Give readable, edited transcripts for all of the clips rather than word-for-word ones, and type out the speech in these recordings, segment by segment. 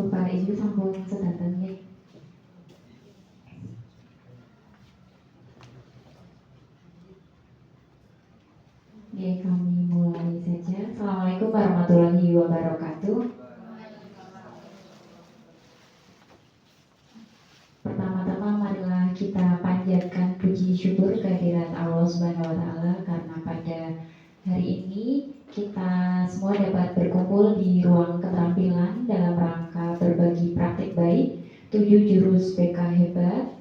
Bapak Ibu sampun sedanten nggih. Nggih, kami mulai saja. Assalamualaikum warahmatullahi wabarakatuh. Pertama-tama marilah kita panjatkan puji syukur kehadirat Allah Subhanahu wa taala karena pada hari ini kita semua dapat berkumpul di ruang keterampilan dalam rangka berbagi praktik baik 7 jurus BK hebat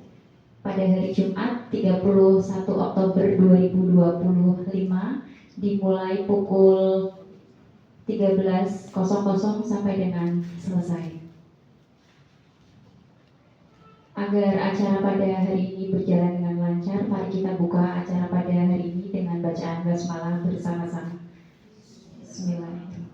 pada hari Jumat 31 Oktober 2025 dimulai pukul 13.00 sampai dengan selesai. Agar acara pada hari ini berjalan dengan lancar, mari kita buka acara pada hari ini dengan bacaan basmalah bersama-sama. Bismillahirrahmanirrahim.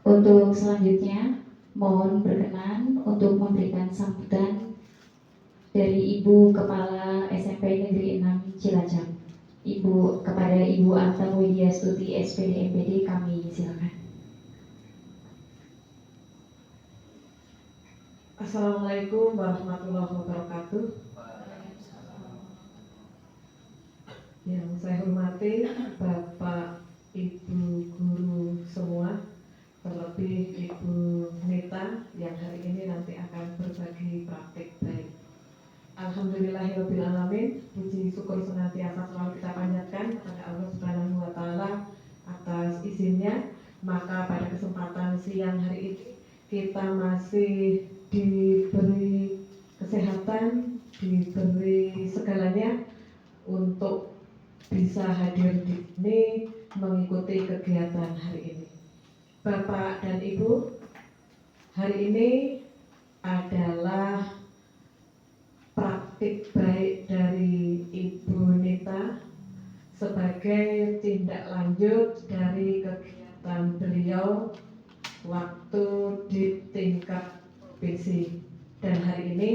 Untuk selanjutnya, mohon berkenan untuk memberikan sambutan dari Ibu Kepala SMP Negeri 6 Cilacap. Kepada Ibu Antam Widyastuti SPD MPD, kami silakan. Assalamualaikum warahmatullahi wabarakatuh. Yang saya hormati Bapak Ibu guru semua, terlebih Ibu Nita yang hari ini nanti akan berbagi praktik baik. Alhamdulillahirobbilalamin, puji syukur senantiasa selalu kita panjatkan kepada Allah Subhanahu wa taala atas izinnya. Maka pada kesempatan siang hari ini kita masih diberi kesehatan, diberi segalanya untuk bisa hadir di sini mengikuti kegiatan hari ini. Bapak dan Ibu, hari ini adalah praktik baik dari Ibu Nita sebagai tindak lanjut dari kegiatan beliau waktu di tingkat provinsi, dan hari ini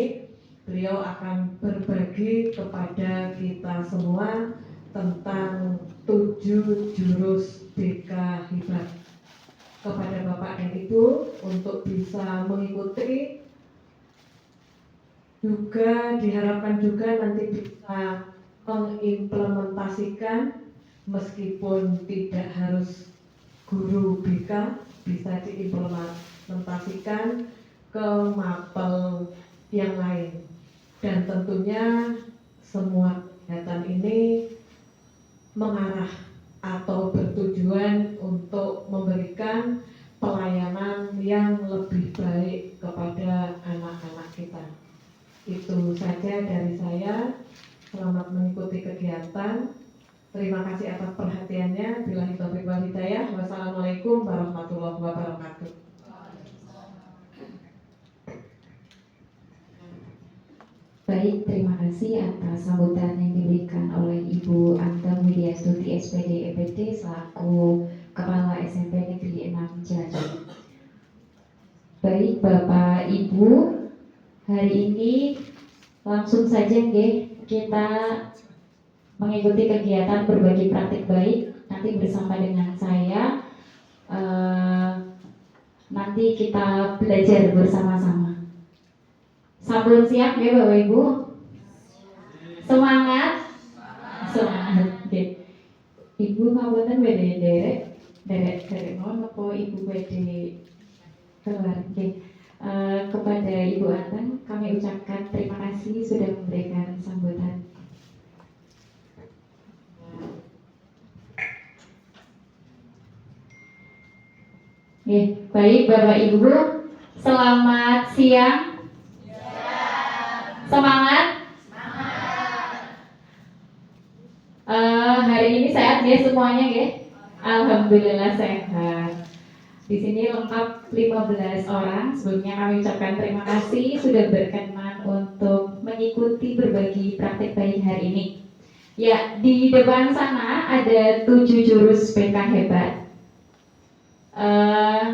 beliau akan berbagi kepada kita semua tentang 7 jurus BK hebat. Kepada Bapak dan Ibu untuk bisa mengikuti, juga diharapkan juga nanti bisa mengimplementasikan, meskipun tidak harus guru BK, bisa diimplementasikan ke mapel yang lain. Dan tentunya semua kegiatan ini mengarah atau bertujuan untuk memberikan pelayanan yang lebih baik kepada anak-anak kita. Itu saja dari saya. Selamat mengikuti kegiatan. Terima kasih atas perhatiannya. Billahi taufiq wal hidayah. Wassalamualaikum warahmatullahi wabarakatuh. Baik, terima kasih atas sambutan yang diberikan oleh Ibu Antam Widyastuti SPD EPD selaku Kepala SMP Negeri 6 Cilacap. Baik, Bapak Ibu, hari ini langsung saja nggih kita mengikuti kegiatan berbagi praktik baik nanti bersama dengan saya. Nanti kita belajar bersama-sama. Sampun siap ya Bapak Ibu? Semangat? Semangat. Okay. Ibu ngapunten badhe derek mohon apa Ibu badhe keluar. Okay. Kepada Ibu Antam kami ucapkan terima kasih sudah memberikan sambutan. Baik Bapak Ibu, selamat siang. Semangat? Hari ini sehat ya semuanya ya? Alhamdulillah sehat. Di sini lengkap 15 orang. Sebelumnya kami ucapkan terima kasih sudah berkenan untuk mengikuti berbagi praktik baik hari ini. Ya, di depan sana ada 7 jurus BK hebat.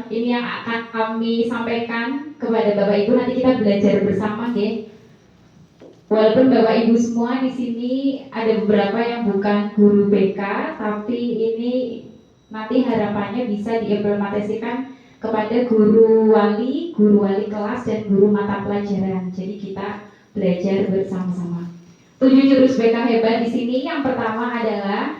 Ini yang akan kami sampaikan kepada Bapak Ibu. Nanti kita belajar bersama ya. Walaupun Bapak Ibu semua di sini ada beberapa yang bukan guru BK, tapi ini nanti harapannya bisa diimplementasikan kepada guru wali kelas, dan guru mata pelajaran. Jadi kita belajar bersama-sama. 7 jurus BK hebat di sini yang pertama ada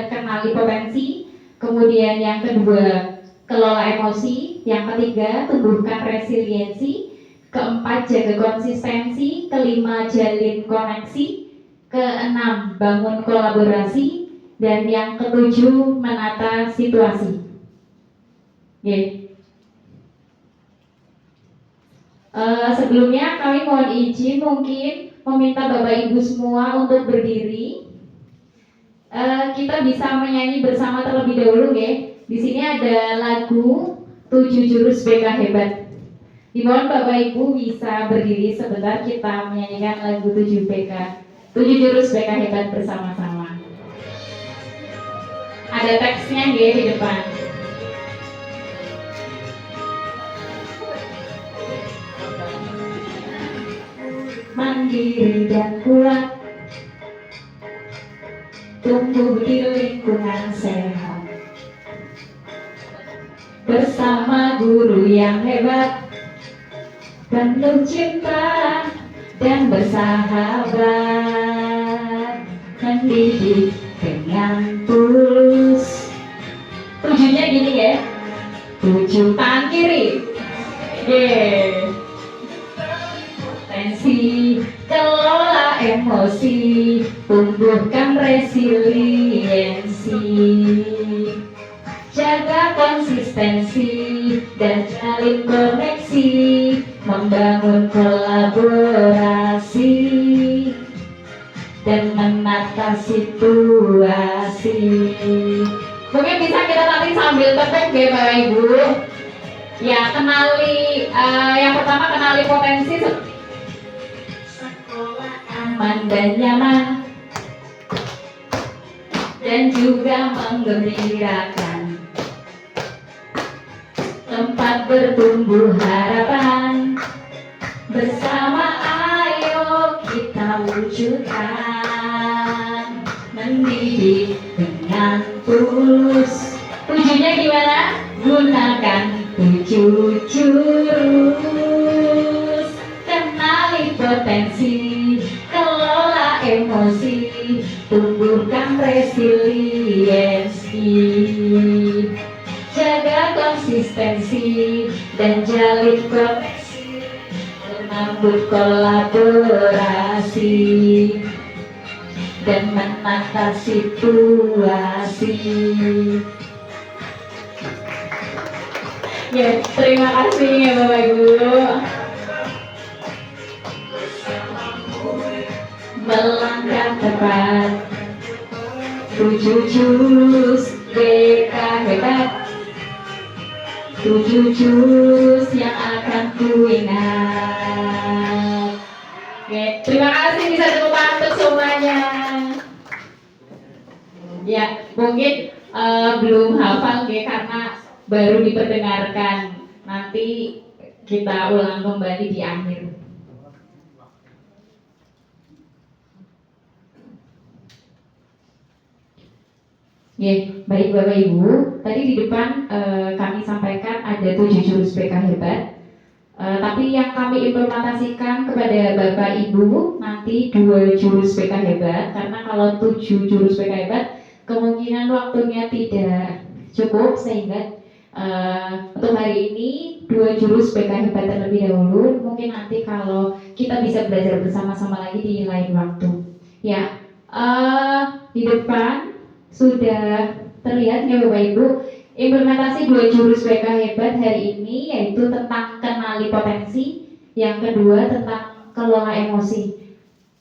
kenali potensi, kemudian yang kedua kelola emosi, yang ketiga tumbuhkan resiliensi, keempat jaga konsistensi, kelima jalin koneksi, keenam bangun kolaborasi, dan yang ketujuh menata situasi. Sebelumnya kami mohon izin mungkin meminta Bapak Ibu semua untuk berdiri. Kita bisa menyanyi bersama terlebih dahulu ya. Di sini ada lagu 7 jurus BK hebat. Dimohon Bapak Ibu bisa berdiri sebentar, kita menyanyikan lagu 7 jurus BK hebat bersama-sama. Ada teksnya ya di depan. Mandiri dan kuat, tumbuh di lingkungan sehat, bersama guru yang hebat, penuh cinta dan bersahabat, mendidik dengan tulus. 7-nya gini ya, 7 tangan kiri. Tensi, kelola emosi, tumbuhkan resiliensi, jaga konsistensi dan jalin koneksi, membangun kolaborasi dan menata situasi. Mungkin bisa kita nanti sambil tepuk ya Bapak Ibu. Ya, yang pertama kenali potensi aman dan nyaman, dan juga menggembirakan, tempat bertumbuh harapan, bersama ayo kita wujudkan, mendidik dengan tulus. 7-nya gimana? Gunakan 7 jurus, kenali potensi, kelola emosi, tumbuhkan resiliensi, jaga konsistensi dan jalin koneksi, menambah kolaborasi dan menata situasi. Ya, terima kasih ya Bapak Ibu. Melangkah tepat, 7 jurus BK hebat, 7 jurus yang akan ku ingat. Oke, terima kasih, bisa tepuk tangan untuk semuanya. Ya, mungkin belum hafal ya karena baru diperdengarkan. Nanti kita ulang kembali di akhir. Baik Bapak Ibu, tadi di depan kami sampaikan ada 7 jurus BK hebat. Tapi yang kami implementasikan kepada Bapak Ibu nanti 2 jurus BK hebat, karena kalau 7 jurus BK hebat kemungkinan waktunya tidak cukup, sehingga untuk hari ini 2 jurus BK hebat terlebih dahulu. Mungkin nanti kalau kita bisa belajar bersama-sama lagi di lain waktu. Ya, di depan sudah terlihat ya Bapak Ibu implementasi 2 jurus BK hebat hari ini, yaitu tentang kenali potensi, yang kedua tentang kelola emosi.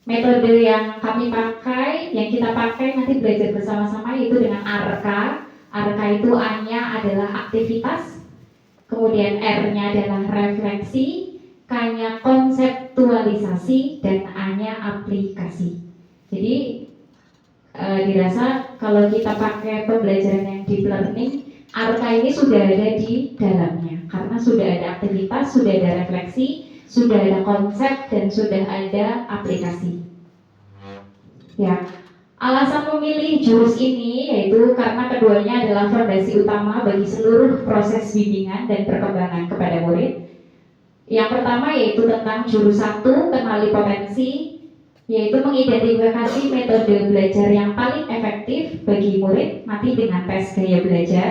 Metode yang kami pakai, yang kita pakai nanti belajar bersama-sama yaitu dengan ARKA. ARKA itu A-nya adalah aktivitas, kemudian R-nya adalah refleksi, K-nya konseptualisasi, dan A-nya aplikasi. Jadi dirasa kalau kita pakai pembelajaran yang deep learning, ARKA ini sudah ada di dalamnya, karena sudah ada aktivitas, sudah ada refleksi, sudah ada konsep, dan sudah ada aplikasi. Ya, Alasan memilih jurus ini yaitu karena keduanya adalah fondasi utama bagi seluruh proses bimbingan dan perkembangan kepada murid. Yang pertama yaitu tentang jurus 1, kenali potensi, yaitu mengidentifikasi metode belajar yang paling efektif bagi murid nanti dengan tes gaya belajar,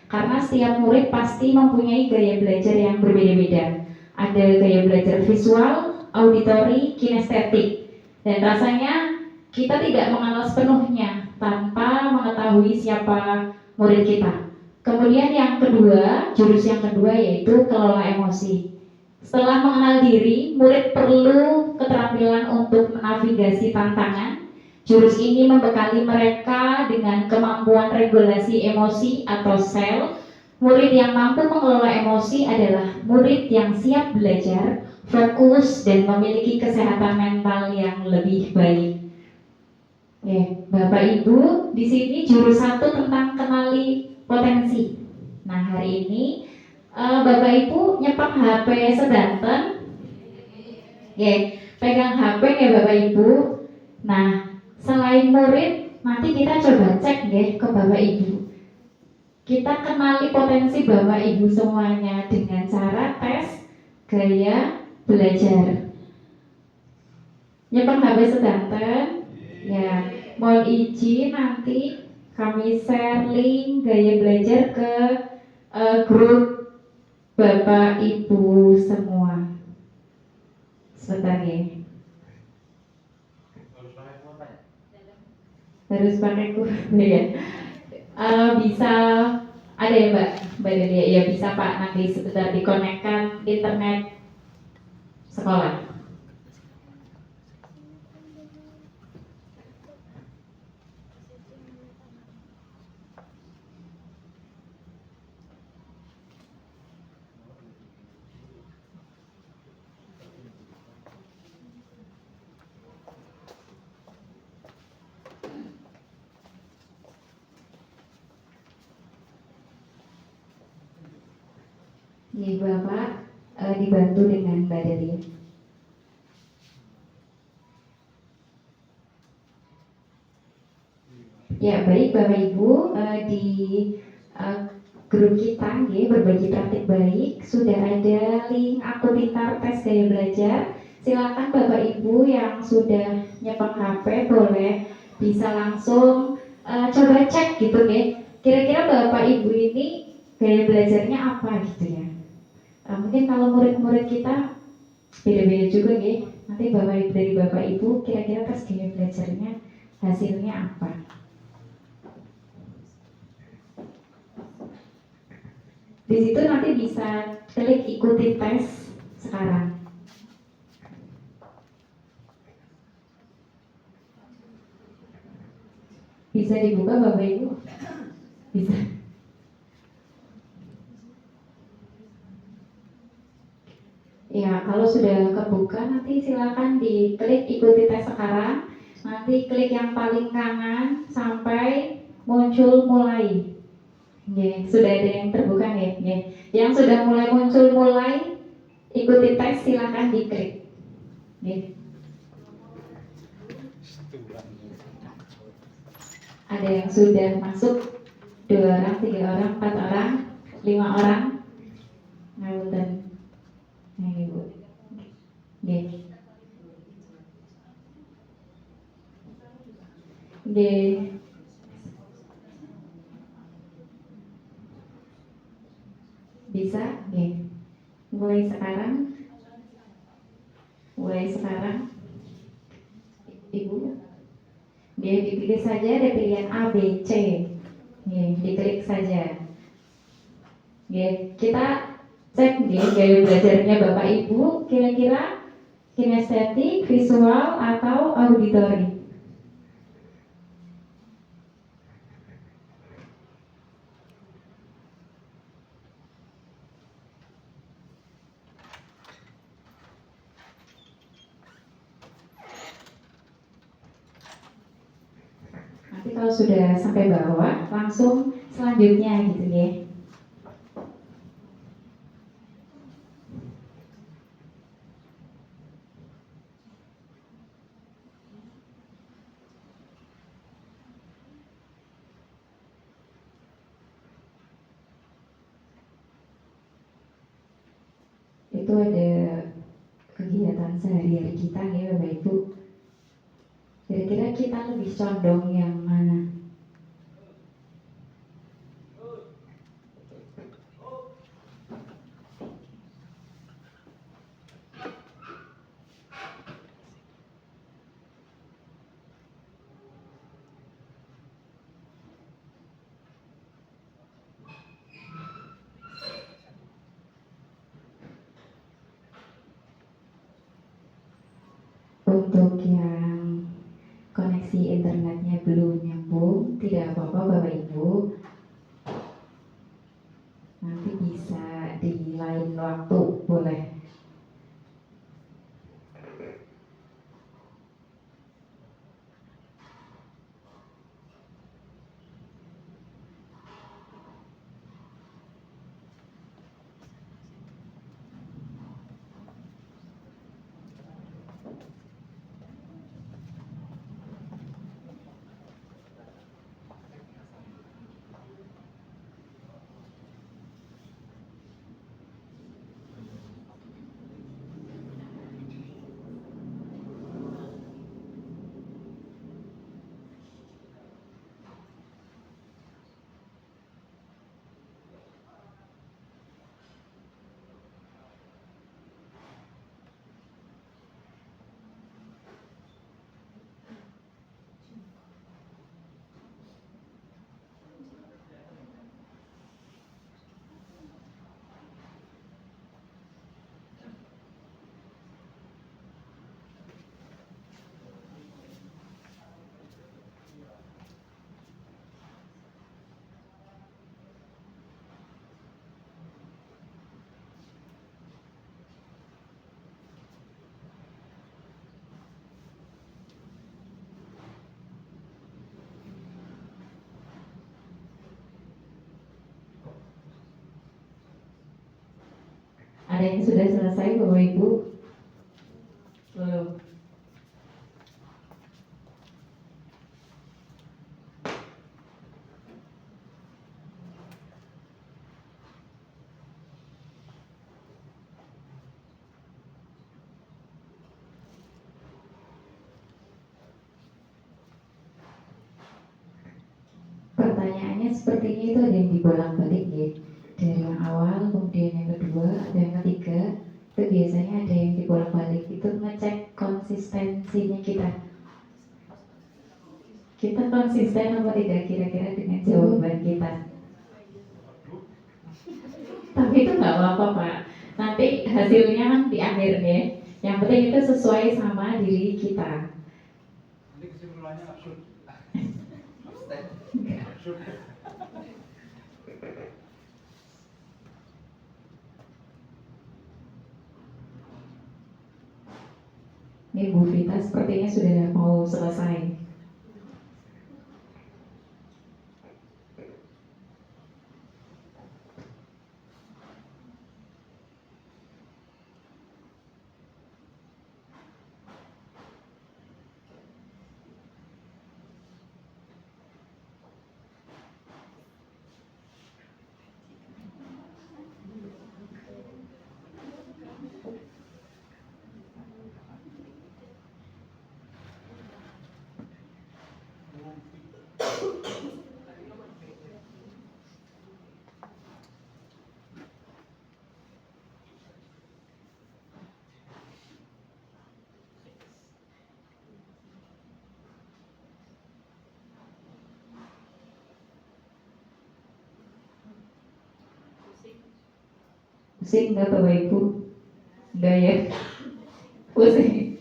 karena setiap murid pasti mempunyai gaya belajar yang berbeda-beda. Ada gaya belajar visual, auditori, kinestetik, dan rasanya kita tidak mengenal sepenuhnya tanpa mengetahui siapa murid kita. Kemudian yang kedua, jurus yang kedua yaitu kelola emosi. Setelah mengenal diri, murid perlu keterampilan untuk menavigasi tantangan. Jurus ini membekali mereka dengan kemampuan regulasi emosi atau SEL. Murid yang mampu mengelola emosi adalah murid yang siap belajar, fokus, dan memiliki kesehatan mental yang lebih baik. Oke, Bapak Ibu, di sini jurus 1 tentang kenali potensi. Nah, hari ini Bapak Ibu nyepak HP sedanten. Oke, pegang HP ya Bapak Ibu. Nah, selain murid, nanti kita coba cek ya ke Bapak Ibu. Kita kenali potensi Bapak Ibu semuanya dengan cara tes gaya belajar. Nyepak HP sedanten. Ya, mohon izin nanti kami share link gaya belajar ke grup Bapak Ibu semua. Sebentar ya. Harus pakai kuota ya. Bisa ada ya Mbak Delia? Ya bisa Pak, nanti sebentar dikonekkan internet sekolah. Ya Bapak dibantu dengan Mbak Delia. Ya baik Bapak Ibu, di grup kita ya, berbagi praktik baik sudah ada link Aku Pintar tes gaya belajar. Silakan Bapak Ibu yang sudah nyepak HP boleh bisa langsung coba cek gitu ya. Kira-kira Bapak Ibu ini gaya belajarnya apa gitu ya. Mungkin kalau murid-murid kita beda-beda juga ya. Nanti dari Bapak Ibu kira-kira tes gaya belajarnya hasilnya apa. Di situ nanti bisa klik ikuti tes sekarang. Bisa dibuka Bapak Ibu? Bisa. Ya, kalau sudah kebuka nanti silakan diklik ikuti tes sekarang. Nanti klik yang paling kanan sampai muncul mulai. Sudah ada yang terbuka ya? Yang sudah mulai muncul mulai ikuti tes silakan diklik. Ada yang sudah masuk 2 orang, 3 orang, 4 orang, 5 orang. Ngapunten. Nah, Ibu. Bisa? Mulai sekarang. Ibu. Dipilih saja, ada pilihan A, B, C. Diklik saja. Kita cek gaya belajarnya Bapak Ibu kira-kira kinestetik, visual, atau auditori. Nanti kalau sudah sampai bawah langsung selanjutnya gitu ya. itu ada kegiatan sehari-hari kita ya Bapak Ibu. Kira-kira kita lebih condong yang mana? Untuk yang koneksi internetnya belum nyambung, tidak apa-apa Bapak Ibu, nanti bisa di lain waktu boleh. Ada yang sudah selesai Bapak Ibu? Belum. Pertanyaannya sepertinya itu ada yang dibolak-balik ya. Dari yang awal, kemudian yang kedua, ada yang ketiga. Itu biasanya ada yang dibolak-balik. Itu ngecek konsistensinya kita. Kita konsisten apa tidak kira-kira dengan jawaban kita. Tapi itu nggak apa-apa Pak. Nanti hasilnya kan di akhir ya. Yang penting itu sesuai sama diri kita. Nanti kesimpulannya absurd. Ini Bu Vita sepertinya sudah mau selesai. Pusing nggak Bapak Ibu? Enggak ya? Pusing.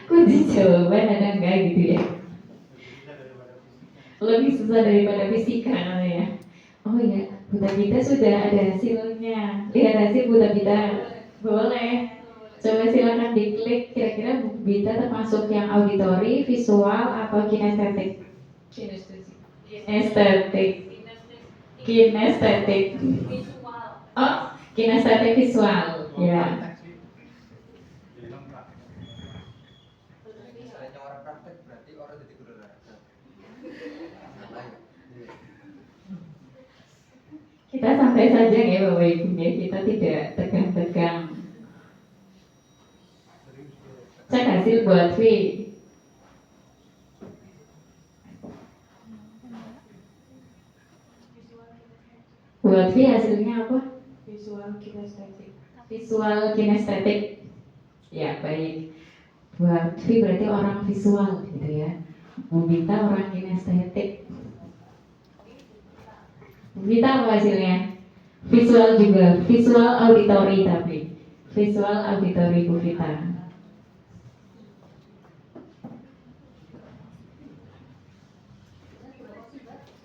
Kunci jawaban ada enggak gitu ya? Lebih susah daripada fisika namanya. Oh ya, Buta Gita sudah ada hasilnya. Lihat hasil Buta Gita. Boleh. Coba silakan diklik. Kira-kira Bu Gita termasuk yang auditori, visual, atau kinestetik? Kinestetik. Kinestetik. Oh, kinestetik visual. Ya. Kita santai saja ya Bapak Ibu ya, kita tidak tegang-tegang hasil buat V. Buat V hasilnya apa? Visual kinestetik. Visual kinestetik. Ya, baik. Buat V berarti orang visual gitu ya. Bu Bita orang kinestetik. Bu Bita apa hasilnya? Visual juga, visual auditory tapi. Visual auditory Bu Vita.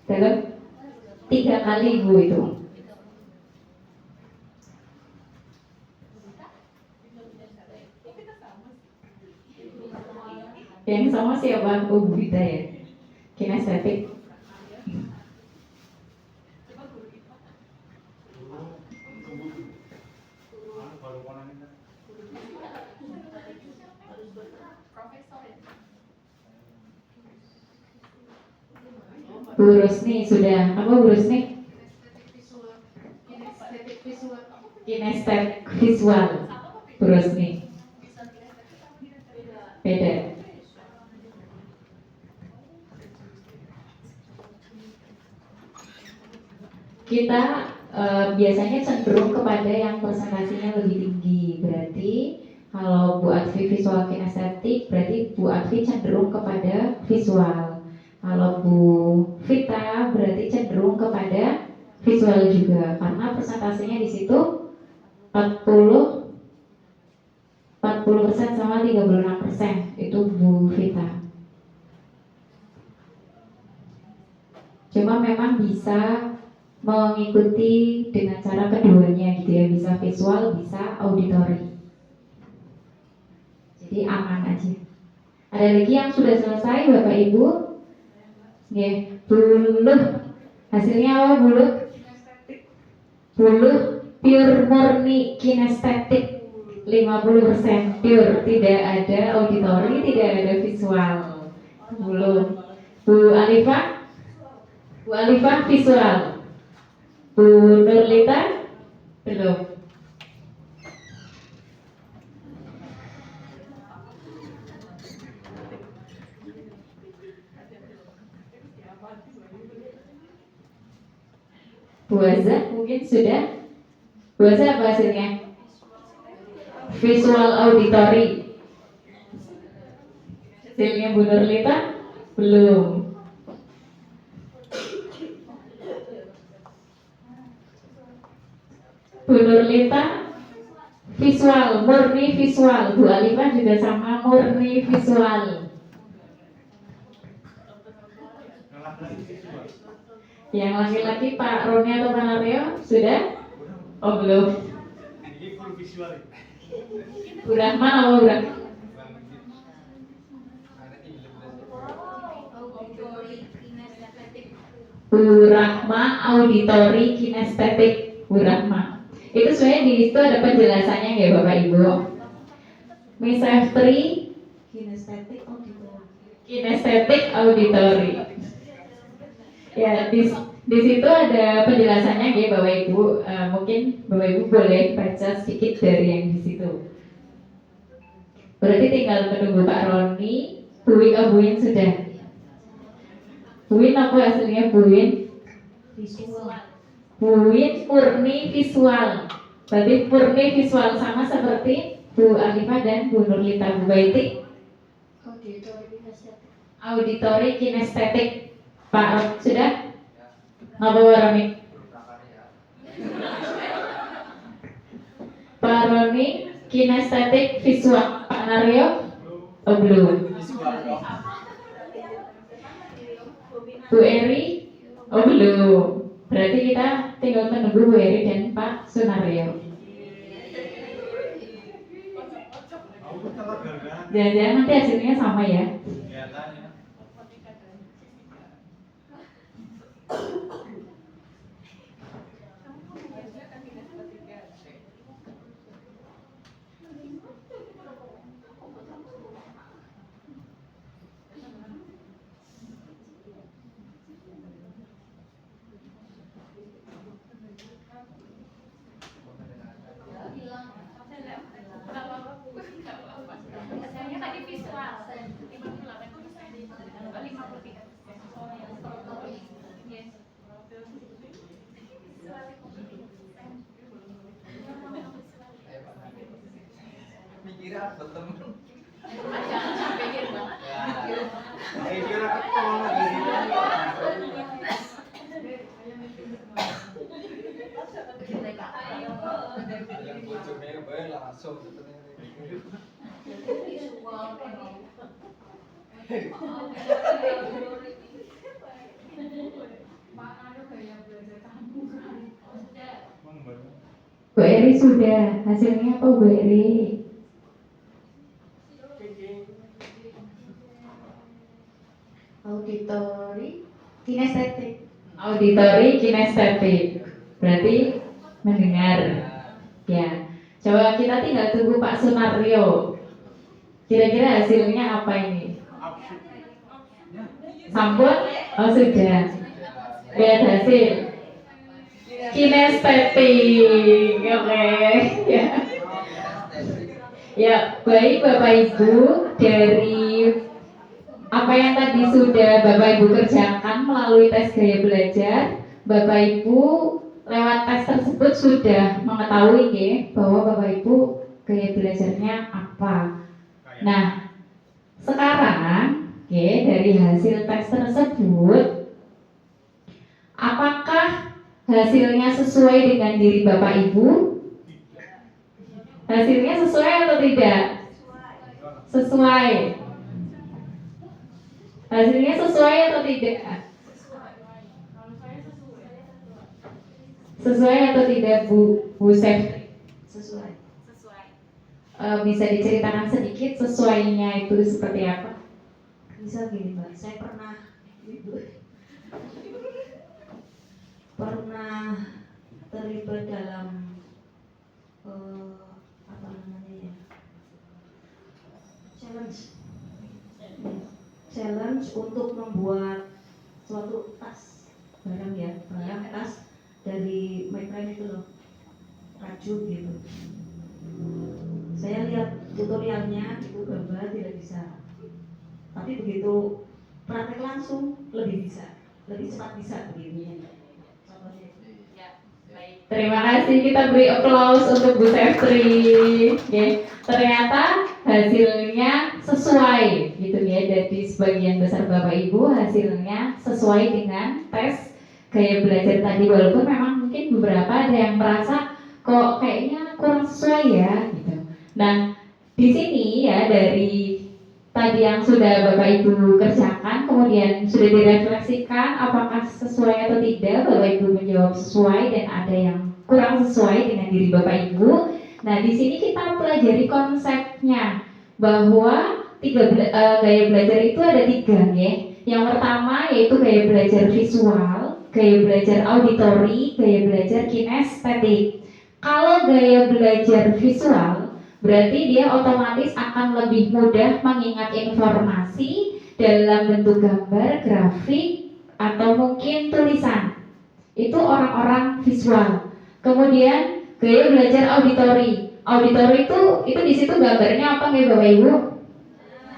Dalam 3 kali Bu itu. Yang sama siapa? Oh, Bu Vita ya. Kinestetik. Bu Rusni sudah. Apa Bu Rusni? Kinestetik visual. Bu Rusni. Beda. Kita biasanya cenderung kepada yang presentasinya lebih tinggi. Berarti kalau Bu Advi visual kinestetik, berarti Bu Advi cenderung kepada visual. Kalau Bu Vita berarti cenderung kepada visual juga, karena presentasinya di situ 40% sama 36% itu Bu Vita. Cuma memang bisa mengikuti dengan cara keduanya gitu ya, bisa visual, bisa auditory. Jadi aman aja. Ada lagi yang sudah selesai Bapak Ibu? Ya, buluh. Hasilnya apa buluh? Buluh pure murni kinestetik 50% pure, tidak ada auditory, tidak ada visual. Buluh. Bu Alifah? Bu Alifah visual. Bu Nurlita? Belum. Bu Azza mungkin sudah. Bu Azza apa hasilnya? Visual auditory. Hasilnya Bu Nurlita? Belum. Bu Nurlita visual, murni visual. Bu Alifah juga sama, murni visual. Yang laki-laki Pak Roni atau Pak Naryo sudah? Oh belum. Ini full visual. Bu Rahma apa Bu Rahma? Bu Rahma auditory kinestetik. Bu Rahma. Itu sebenarnya di situ ada penjelasannya ya Bapak Ibu. Miss F3 Kinestetik auditor. kinestetik auditory. Ya, di situ ada penjelasannya ya Bapak Ibu. Mungkin Bapak Ibu boleh baca sedikit dari yang di situ. Berarti tinggal menunggu Pak Roni. Bu Win sudah. Bu Win apa hasilnya Bu Win? Visual. Bu Win murni visual. Berarti murni visual sama seperti Bu Alifah dan Bu Nurlita. Bu Baiti auditory kinestetik. Pak Ron sudah? Ngapa Warami? Pak Roni kinestetik visual. Pak Naryo? Oh belum. Bu Eri? Oh belum. Berarti kita tinggal menunggu Bu Eri dan Pak Sunaryo. Jangan-jangan nanti hasilnya sama ya. langsung Bu Eri sudah, hasilnya apa Bu Eri? Auditori kinestetik. Auditori kinestetik, berarti mendengar. Ya, coba kita tinggal tunggu Pak Sunario. Kira-kira hasilnya apa ini? Sampun? Oh sudah. Lihat hasil. Kinestetik, oke. Ya. Ya, baik Bapak Ibu, dari apa yang tadi sudah Bapak Ibu kerjakan melalui tes gaya belajar, Bapak Ibu lewat tes tersebut sudah mengetahui ya, bahwa Bapak Ibu gaya belajarnya apa. Nah, sekarang ya, dari hasil tes tersebut, apakah hasilnya sesuai dengan diri Bapak Ibu? Hasilnya sesuai atau tidak? Sesuai. Hasilnya sesuai atau tidak? Sesuai atau tidak Bu Sef? Sesuai. Bisa diceritakan sedikit sesuainya itu seperti apa? Bisa gini Mbak, saya pernah terlibat dalam apa namanya ya, challenge untuk membuat suatu tas barang tas dari micron itu loh, rajut gitu. Saya lihat tutorialnya itu gambar tidak bisa, tapi begitu praktek langsung lebih cepat bisa begini. Terima kasih, kita beri applause untuk Bu Seftri. Oke, ternyata hasilnya sesuai gitu ya, dari sebagian besar Bapak Ibu hasilnya sesuai dengan tes gaya belajar tadi, walaupun memang mungkin beberapa ada yang merasa kok kayaknya kurang sesuai ya gitu. Nah, di sini ya dari tadi yang sudah Bapak Ibu kerjakan, kemudian sudah direfleksikan apakah sesuai atau tidak, Bapak Ibu menjawab sesuai dan ada yang kurang sesuai dengan diri Bapak Ibu. Nah, di sini kita pelajari konsepnya bahwa gaya belajar itu ada 3 ya. Yang pertama yaitu gaya belajar visual, gaya belajar auditori, gaya belajar kinestetik. Kalau gaya belajar visual berarti dia otomatis akan lebih mudah mengingat informasi dalam bentuk gambar, grafik, atau mungkin tulisan. Itu orang-orang visual. Kemudian gaya belajar auditori. Auditori itu di situ gambarnya apa nih Bapak Ibu?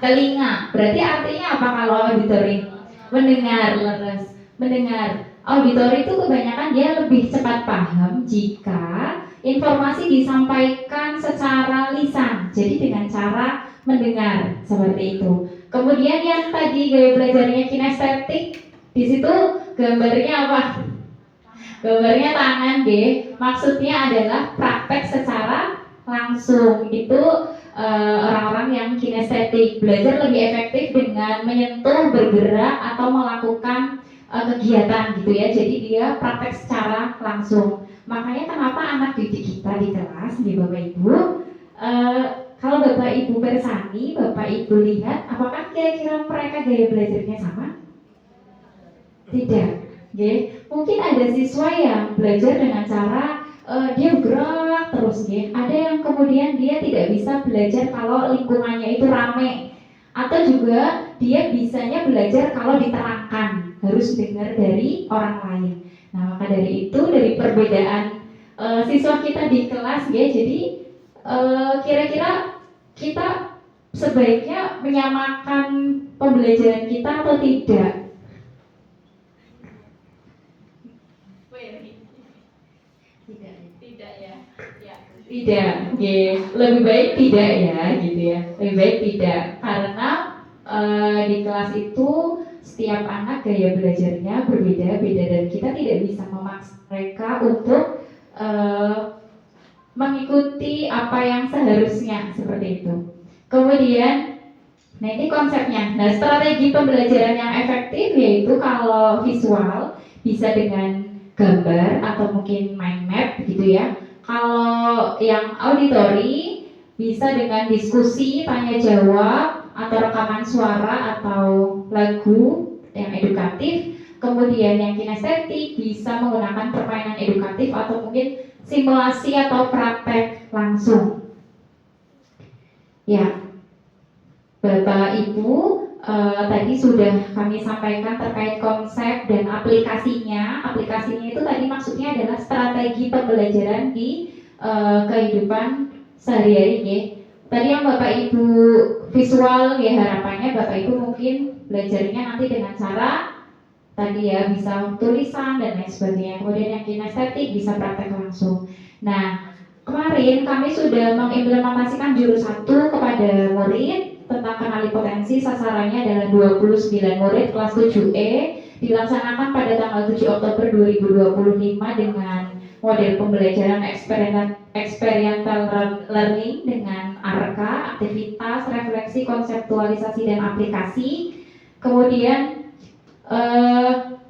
Telinga. Berarti artinya apa kalau auditori? Mendengar, leres. Mendengar. Auditori itu kebanyakan dia lebih cepat paham jika informasi disampaikan secara lisan, jadi dengan cara mendengar seperti itu. Kemudian yang tadi gaya belajarnya kinestetik, di situ gambarnya apa? Gambarnya tangan deh. Maksudnya adalah praktek secara langsung. Itu orang-orang yang kinestetik belajar lebih efektif dengan menyentuh, bergerak atau melakukan kegiatan gitu ya. Jadi dia praktek secara langsung. Makanya kenapa anak didik kita di kelas nih Bapak Ibu, kalau Bapak Ibu bersani, Bapak Ibu lihat apakah kira-kira mereka gaya belajarnya sama? Tidak. Okay. Mungkin ada siswa yang belajar dengan cara dia gerak terus, okay. Ada yang kemudian dia tidak bisa belajar kalau lingkungannya itu ramai, atau juga dia bisanya belajar kalau diterangkan, harus dengar dari orang lain. Nah, maka dari itu, dari perbedaan siswa kita di kelas ya, jadi kira-kira kita sebaiknya menyamakan pembelajaran kita atau tidak? Tidak ya. Tidak, okay. Lebih baik tidak ya, gitu ya. Lebih baik tidak, karena di kelas itu setiap anak gaya belajarnya berbeda-beda dan kita tidak bisa memaksa mereka untuk mengikuti apa yang seharusnya seperti itu. Kemudian, nah ini konsepnya. Nah, strategi pembelajaran yang efektif yaitu kalau visual bisa dengan gambar atau mungkin mind map gitu ya. Kalau yang auditory bisa dengan diskusi, tanya jawab atau rekaman suara atau lagu yang edukatif. Kemudian yang kinestetik bisa menggunakan permainan edukatif atau mungkin simulasi atau praktek langsung. Ya, Bapak Ibu, tadi sudah kami sampaikan terkait konsep dan aplikasinya. Aplikasinya itu tadi maksudnya adalah strategi pembelajaran di kehidupan sehari-hari ya. Tadi yang Bapak Ibu visual ya, harapannya Bapak Ibu mungkin belajarnya nanti dengan cara tadi ya bisa tulisan dan lain sebagainya. Kemudian yang kinestetik bisa praktek langsung. Nah, kemarin kami sudah mengimplementasikan jurus 1 kepada murid tentang kenali potensi. Sasarannya adalah 29 murid kelas 7E, dilaksanakan pada tanggal 7 Oktober 2025 dengan model pembelajaran experiential learning dengan ARKA, aktivitas, refleksi, konseptualisasi, dan aplikasi. Kemudian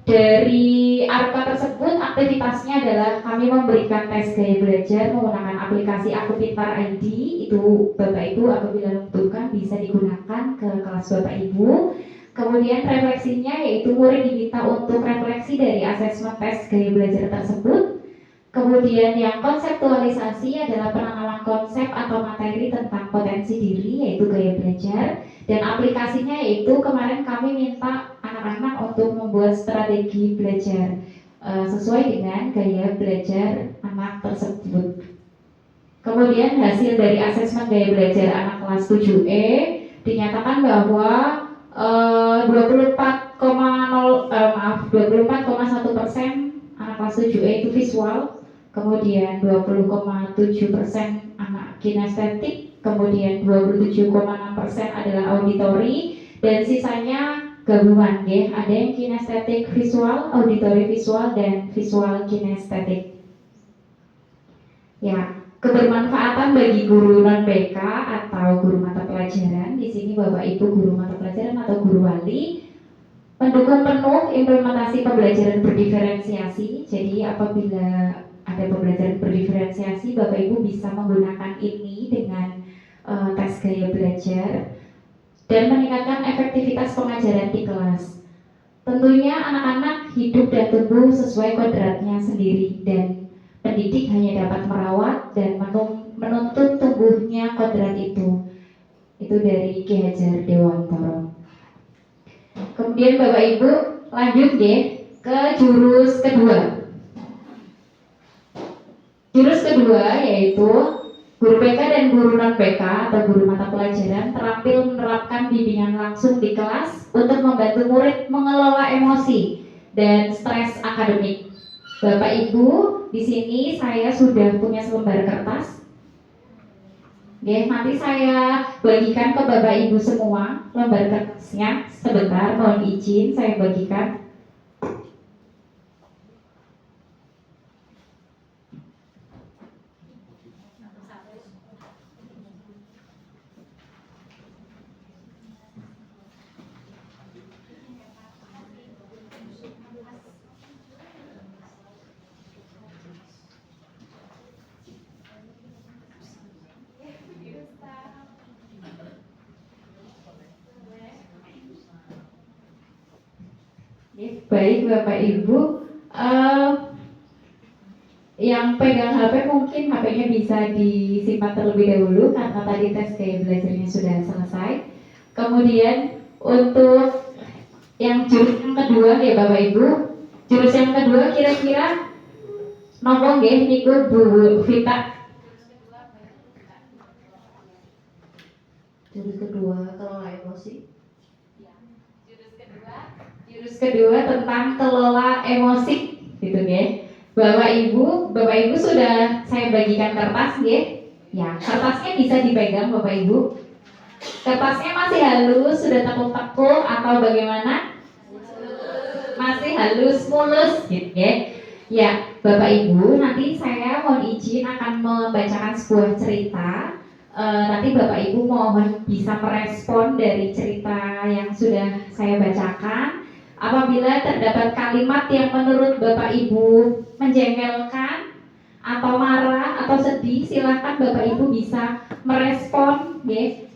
dari ARKA tersebut aktivitasnya adalah kami memberikan tes gaya belajar menggunakan aplikasi Aku Pintar ID. Itu Bapak Ibu apabila membutuhkan bisa digunakan ke kelas Bapak Ibu. Kemudian refleksinya yaitu murid diminta untuk refleksi dari asesmen tes gaya belajar tersebut. Kemudian yang konseptualisasi adalah penanaman konsep atau materi tentang potensi diri yaitu gaya belajar. Dan aplikasinya yaitu kemarin kami minta anak-anak untuk membuat strategi belajar sesuai dengan gaya belajar anak tersebut. Kemudian hasil dari asesmen gaya belajar anak kelas 7E dinyatakan bahwa 24,1% anak kelas 7E itu visual, kemudian 20,7% anak kinestetik, kemudian 27,6% adalah auditory, dan sisanya gabungan ya, ada yang kinestetik visual, auditory visual, dan visual kinestetik. Ya, kebermanfaatan bagi guru non BK atau guru mata pelajaran. Di sini Bapak Ibu guru mata pelajaran atau guru wali mendukung penuh implementasi pembelajaran berdiferensiasi. Jadi apabila ada pembelajaran berdiferensiasi, Bapak Ibu bisa menggunakan ini dengan tes gaya belajar dan meningkatkan efektivitas pengajaran di kelas. Tentunya anak-anak hidup dan tumbuh sesuai kodratnya sendiri, dan pendidik hanya dapat merawat dan menuntut tumbuhnya kodrat itu. Itu dari Ki Hajar Dewantara. Kemudian Bapak Ibu lanjut deh ke jurus kedua. Jurus kedua yaitu guru BK dan guru non BK atau guru mata pelajaran terampil menerapkan bimbingan langsung di kelas untuk membantu murid mengelola emosi dan stres akademik. Bapak Ibu, di sini saya sudah punya selembar kertas. Oke, nanti saya bagikan ke Bapak Ibu semua lembar kertasnya. Sebentar, mohon izin saya bagikan. Baik Bapak Ibu, yang pegang HP mungkin HP-nya bisa disimpan terlebih dahulu karena tadi tes gaya belajarnya sudah selesai. Kemudian untuk yang jurus yang kedua ya Bapak Ibu, jurus yang kedua kira-kira nopo nggih niku Bu Vita. Jurus kedua kelola emosi. Jurus kedua tentang kelola emosi, gitu ya. Bapak Ibu sudah saya bagikan kertas, ya. Ya, kertasnya bisa dipegang Bapak Ibu. Kertasnya masih halus, sudah tekuk-tekuk atau bagaimana? Masih halus, mulus, gitu ya. Ya, Bapak Ibu, nanti saya mohon izin akan membacakan sebuah cerita. Nanti Bapak Ibu mohon bisa merespon dari cerita yang sudah saya bacakan. Apabila terdapat kalimat yang menurut Bapak Ibu menjengkelkan atau marah atau sedih, silakan Bapak Ibu bisa merespon, ya.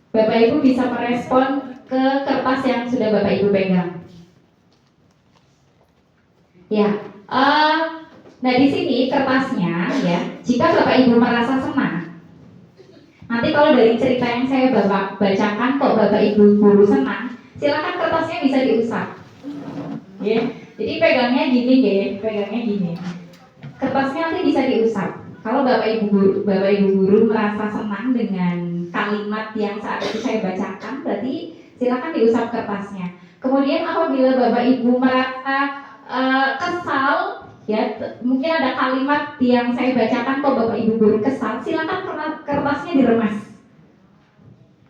Bapak Ibu bisa merespon ke kertas yang sudah Bapak Ibu pegang. Ya, nah di sini kertasnya ya. Jika Bapak Ibu merasa senang, nanti kalau dari cerita yang saya bacakan kok Bapak Ibu guru senang, silakan kertasnya bisa diusap. Ya, jadi pegangnya gini ya, pegangnya gini. Kertasnya nanti bisa diusap. Kalau Bapak Ibu guru merasa senang dengan kalimat yang saat itu saya bacakan, berarti silakan diusap kertasnya. Kemudian apabila Bapak Ibu merasa kesal, ya mungkin ada kalimat yang saya bacakan kok Bapak Ibu guru kesal, silakan kertasnya diremas.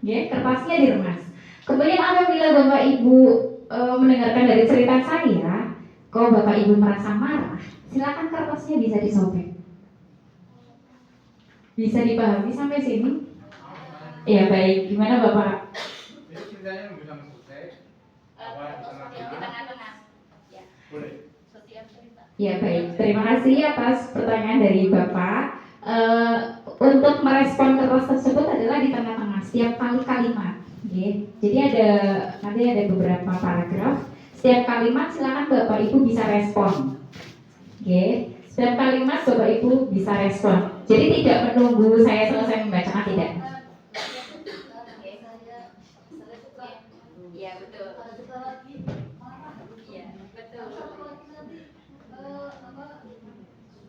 Ya, kertasnya diremas. Kemudian apabila Bapak Ibu mendengarkan dari cerita saya, kok Bapak Ibu merasa marah, silakan kertasnya bisa disobek. Bisa dipahami sampai sini? Ya baik, gimana Bapak? Jadi ceritanya nunggu sampai selesai. Apa di tengah-tengah? Boleh. Ya baik, terima kasih atas pertanyaan dari Bapak. Untuk merespon kertas tersebut adalah di tengah-tengah setiap kali kalimat. Okay. Jadi nanti ada beberapa paragraf. Setiap kalimat silakan Bapak Ibu bisa respon. Okay. Setiap kalimat Bapak Ibu bisa respon. Jadi tidak menunggu saya selesai membacakan, tidak. Ya betul. Ya betul.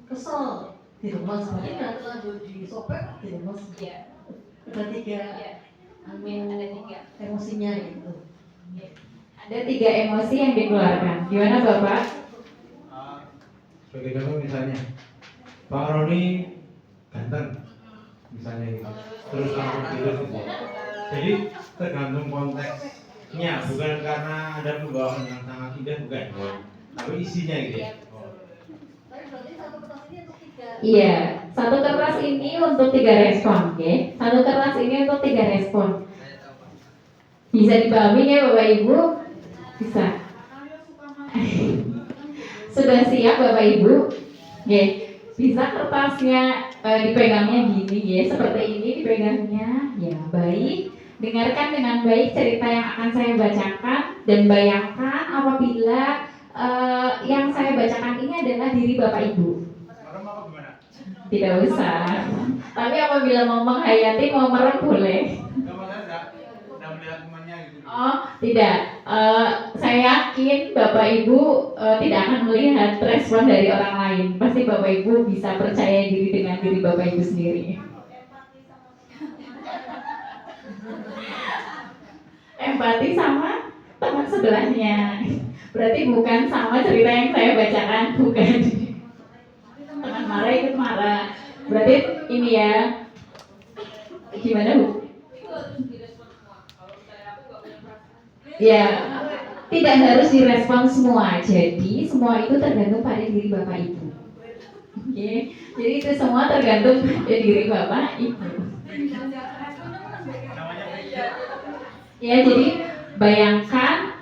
Kesel diremas, makanya lanjut disobek diremas. Iya. Ada tiga, Ada tiga. emosinya gitu. Ada 3 emosi yang dikeluarkan. Gimana Bapak? Sebagai contoh misalnya, Pak Roni ganteng, misalnya gitu. Terus langsung tidur gitu. Jadi tergantung konteksnya, bukan karena ada pembawahan yang sangat indah, bukan. Tapi isinya gitu. Iya, satu kertas ini untuk 3 respon, oke? Satu kertas ini untuk 3 respon. Bisa dipahami ya Bapak Ibu? Bisa. Sudah siap Bapak Ibu? Oke. Bisa kertasnya dipegangnya gini ya, seperti ini dipegangnya. Ya, baik. Dengarkan dengan baik cerita yang akan saya bacakan dan bayangkan apabila yang saya bacakan ini adalah diri Bapak Ibu. Merem apa gimana? Tidak usah. Tapi apabila mau menghayati, mau merem boleh. Enggak masalah, enggak melihat temannya gitu. Oh, tidak. Saya yakin Bapak Ibu tidak akan melihat respon dari orang lain. Pasti Bapak Ibu bisa percaya diri dengan diri Bapak Ibu sendiri. Empati sama teman sebelahnya. Berarti bukan sama cerita yang saya bacakan, bukan. Teman marah ikut marah. Berarti ini ya. Gimana Bu? Ya, tidak harus direspon semua. Jadi semua itu tergantung pada diri Bapak Ibu. Oke, jadi itu semua tergantung pada diri Bapak Ibu. Ya, jadi bayangkan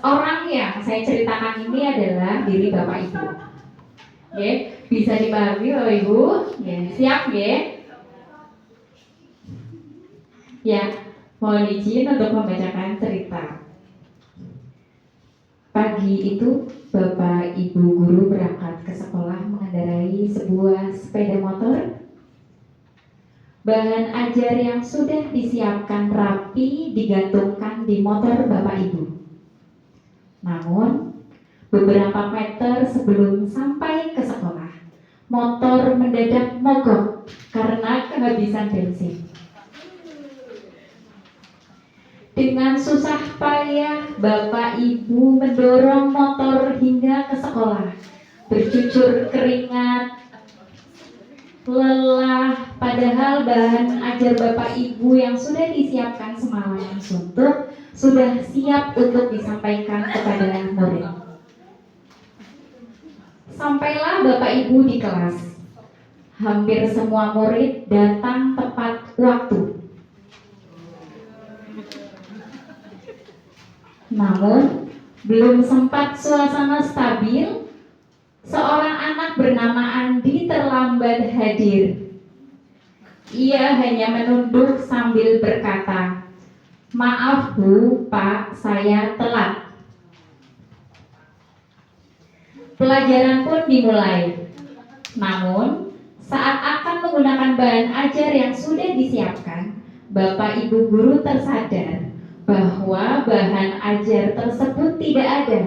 orang yang saya ceritakan ini adalah diri Bapak Ibu. Oke, bisa dipahami Bapak Ibu? Ya, siap ya? Ya. Mohon izin untuk membacakan cerita. Pagi itu, Bapak Ibu guru berangkat ke sekolah mengendarai sebuah sepeda motor. Bahan ajar yang sudah disiapkan rapi digantungkan di motor Bapak Ibu. Namun, beberapa meter sebelum sampai ke sekolah, motor mendadak mogok karena kehabisan bensin. Dengan susah payah, Bapak Ibu mendorong motor hingga ke sekolah. Bercucur keringat, lelah, padahal bahan ajar Bapak Ibu yang sudah disiapkan semalam suntuk sudah siap untuk disampaikan kepada murid. Sampailah Bapak Ibu di kelas. Hampir semua murid datang tepat waktu. Namun, belum sempat suasana stabil, seorang anak bernama Andi terlambat hadir. Ia hanya menunduk sambil berkata, "Maaf Bu, Pak, saya telat." Pelajaran pun dimulai. Namun, saat akan menggunakan bahan ajar yang sudah disiapkan, Bapak Ibu guru tersadar bahwa bahan ajar tersebut tidak ada.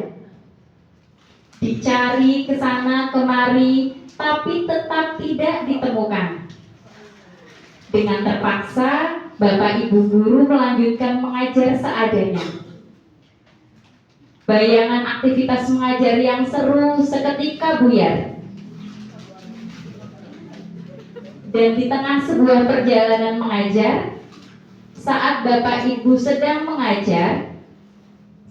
Dicari ke sana kemari, tapi tetap tidak ditemukan. Dengan terpaksa, Bapak Ibu guru melanjutkan mengajar seadanya. Bayangan aktivitas mengajar yang seru seketika buyar. Dan di tengah sebuah perjalanan mengajar, saat Bapak Ibu sedang mengajar,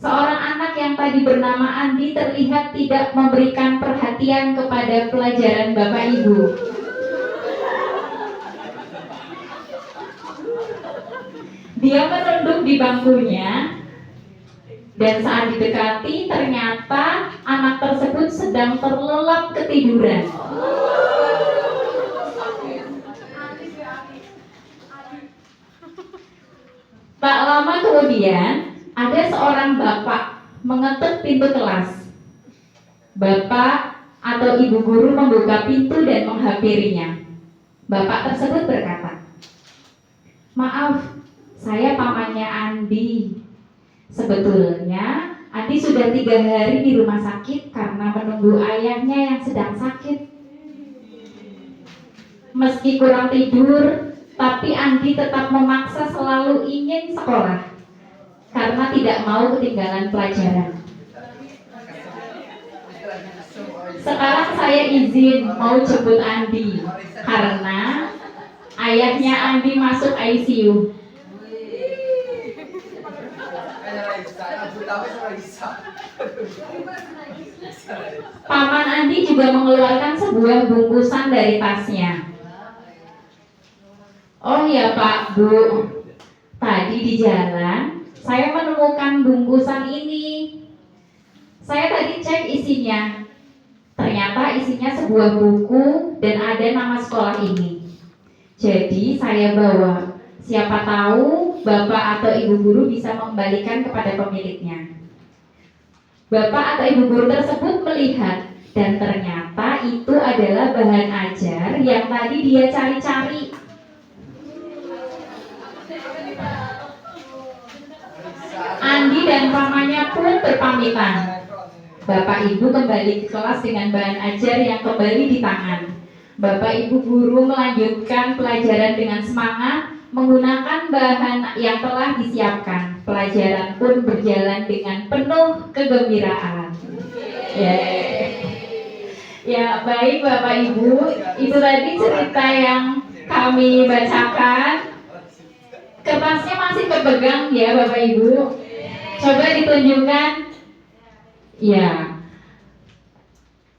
seorang anak yang tadi bernama Andi terlihat tidak memberikan perhatian kepada pelajaran Bapak Ibu. Dia menunduk di bangkunya, dan saat didekati ternyata anak tersebut sedang terlelap ketiduran. Tak lama kemudian, ada seorang bapak mengetuk pintu kelas. Bapak atau ibu guru membuka pintu dan menghampirinya. Bapak tersebut berkata, "Maaf, saya pamannya Andi. Sebetulnya Andi sudah 3 hari di rumah sakit karena menunggu ayahnya yang sedang sakit. Meski kurang tidur, tapi Andi tetap memaksa selalu ingin sekolah karena tidak mau ketinggalan pelajaran. Sekarang saya izin mau jemput Andi karena ayahnya Andi masuk ICU." Paman Andi juga mengeluarkan sebuah bungkusan dari tasnya. "Oh ya Pak, Bu, tadi di jalan saya menemukan bungkusan ini. Saya tadi cek isinya. Ternyata isinya sebuah buku dan ada nama sekolah ini. Jadi saya bawa. Siapa tahu Bapak atau Ibu guru bisa mengembalikan kepada pemiliknya." Bapak atau Ibu guru tersebut melihat dan ternyata itu adalah bahan ajar yang tadi dia cari-cari. Andi dan pamannya pun berpamitan. Bapak Ibu kembali ke kelas dengan bahan ajar yang kembali di tangan. Bapak Ibu guru melanjutkan pelajaran dengan semangat menggunakan bahan yang telah disiapkan. Pelajaran pun berjalan dengan penuh kegembiraan. Ya, baik Bapak Ibu, itu tadi cerita yang kami bacakan. Kertasnya masih kepegang ya Bapak Ibu. Coba ditunjukkan. Ya.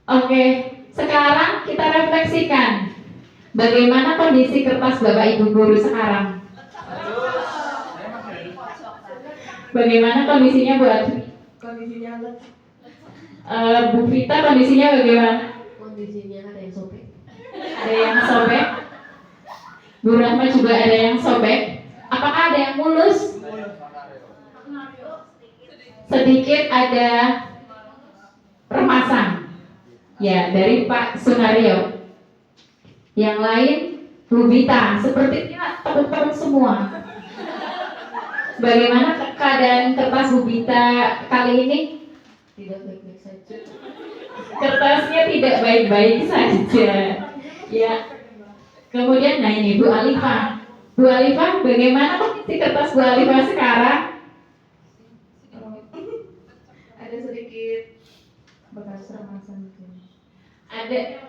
Oke, sekarang kita refleksikan. Bagaimana kondisi kertas Bapak Ibu guru sekarang? Bagaimana kondisinya buat Kondisinya Bu Vita, kondisinya bagaimana? kondisinya ada yang sobek. Ada yang sobek? Bu Rahma juga ada yang sobek? Apakah ada yang mulus? Sedikit ada remasan. Ya, dari Pak Sunario. Yang lain Bu Vita, sepertinya tepuk-tepuk semua. Bagaimana keadaan kertas Bu Vita kali ini? Tidak baik-baik saja. Kertasnya tidak baik-baik saja. Ya. Kemudian, nah ini Bu Alifah. Bu Alifah, bagaimana kondisi kertas Bu Alifah sekarang? Ada sedikit bekas remasan. Ada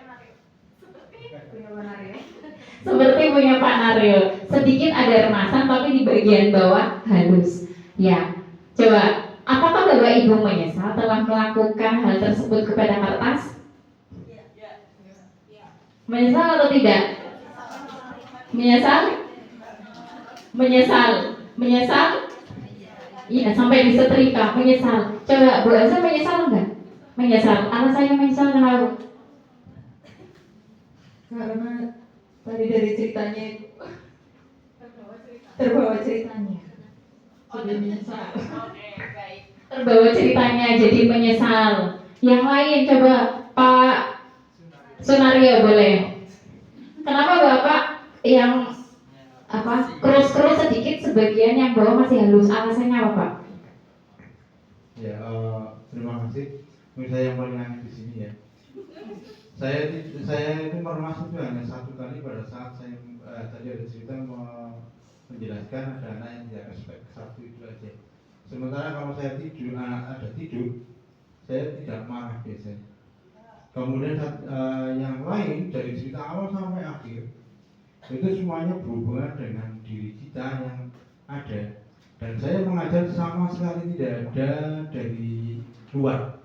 Punya Maria. seperti punya Pak Naryo. Sedikit ada remasan, tapi di bagian bawah halus. Ya. Coba, apakah Bapak Ibu menyesal telah melakukan hal tersebut kepada kertas? Menyesal atau tidak? Menyesal? Menyesal? Menyesal? Iya, sampai disetrika, menyesal. Coba Bu Elsa menyesal enggak? Menyesal. Alasannya menyesal kenapa? Karena tadi dari ceritanya itu terbawa ceritanya. Jadi menyesal. Terbawa ceritanya jadi menyesal. Yang lain coba Pak Sunario boleh. Kenapa Bapak yang kerus-kerus sedikit, sebagian yang bawah masih halus? Alasannya apa Pak? Ya, terima kasih. Mungkin saya yang paling aneh di sini ya. Saya itu mermas itu hanya satu kali pada saat saya tadi ada cerita menjelaskan ada anak yang tidak respect, satu itu aja. Sementara kalau saya tidur, anak ada tidur, saya tidak marah biasanya. Kemudian yang lain dari cerita awal sampai akhir itu semuanya berhubungan dengan diri kita yang ada, dan saya mengajar sama sekali tidak ada dari luar,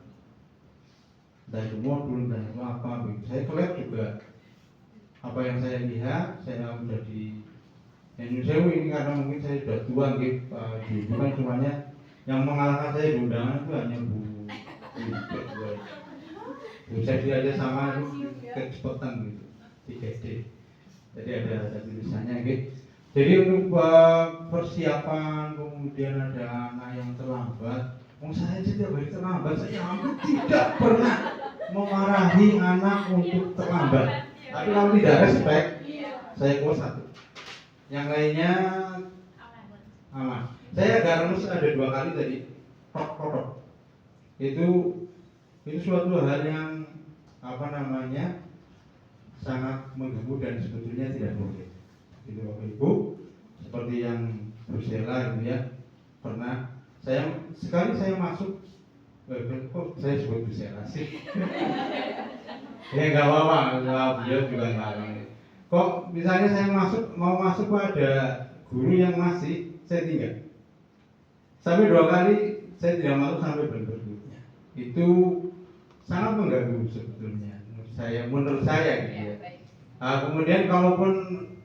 dari modul dan apa gitu. Saya kelihatan juga apa yang saya lihat, saya sudah di Indonesia ini karena mungkin saya sudah tua gitu, bukan semuanya yang mengalahkan saya di undangan itu hanya Bu saya aja sama itu kecepatan gitu 3D. Jadi ada tulisannya gitu. Jadi untuk persiapan, kemudian ada anak yang terlambat. Saya setiap hari terlambat, saya hampir tidak pernah memarahi anak untuk terlambat. Tapi kalau tidak respect, saya keluar satu. Yang lainnya aman. Saya agak remes ada 2 kali tadi. Tok. Itu suatu hal yang sangat mengganggu dan sebetulnya tidak boleh. Itu Bapak Ibu, seperti yang Brusela itu ya, pernah saya masuk, kok saya sebut Brusela sih? Ya nggak apa-apa, beliau juga nggak apa-apa. Kok misalnya saya mau masuk ada guru yang masih, saya tinggal. Sampai 2 kali saya tidak masuk sampai berikutnya. Itu sangat mengganggu sebetulnya menurut saya gitu ya. Kemudian kalaupun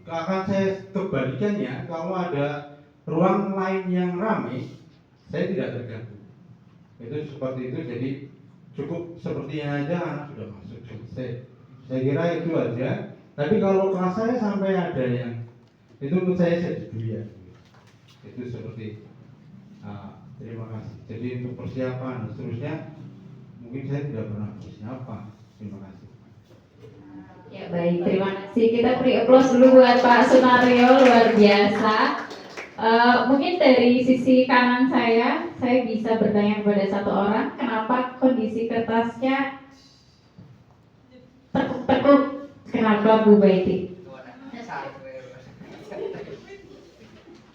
akan saya kebalikannya, kalau ada ruang lain yang ramai, saya tidak terganggu. Itu seperti itu, jadi cukup sepertinya aja anak sudah masuk selesai. Saya kira itu aja. Tapi kalau kelas saya sampai ada yang itu menurut saya sedih ya. Itu seperti itu. Terima kasih. Jadi untuk persiapan dan seterusnya mungkin saya tidak pernah persiapan. Terima kasih. Ya baik, terima kasih. Kita beri aplaus dulu buat Pak Sunario, luar biasa. Mungkin dari sisi kanan saya bisa bertanya kepada satu orang, kenapa kondisi kertasnya tekuk-tekuk? Kenapa Bu Baiti?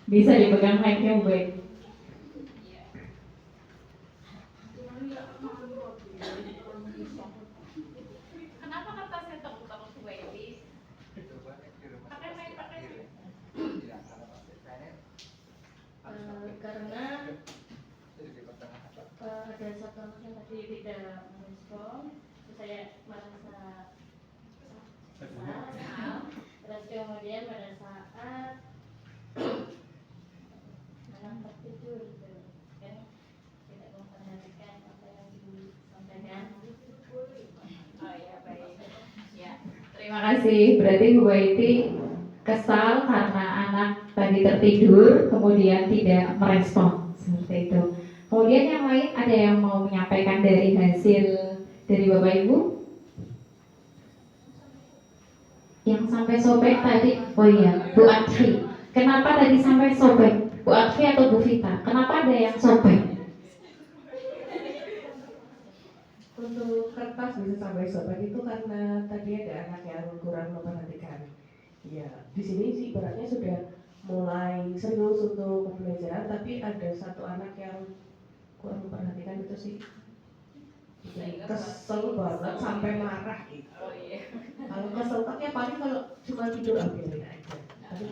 Bisa dipegang mic-nya Bu Baiti. Karena ada satu anak yang tadi tidak merespon, saya merasa kesal. Terus kemudian pada saat anak tertidur gitu kan, tidak memperhatikan apa yang disampaikan. Oh ya baik. Ya, terima kasih. Berarti Bu Baiti kesal karena anak tadi tertidur, kemudian tidak merespon seperti itu. Kemudian yang lain ada yang mau menyampaikan dari hasil dari Bapak Ibu? Yang sampai sobek tadi, oh iya, Bu Atfi. Kenapa tadi sampai sobek? Bu Atfi atau Bu Vita? Kenapa ada yang sobek? Untuk kertas bisa sampai sobek itu karena tadi ada anak yang kurang memperhatikan. Ya, di sini sih ibaratnya sudah mulai serius untuk pembelajaran, tapi ada satu anak yang kurang memperhatikan itu sih. Jadi kesel banget sampai marah gitu. Oh iya. Kalau kesel ya paling kalau cuma tidur biarin aja. Tapi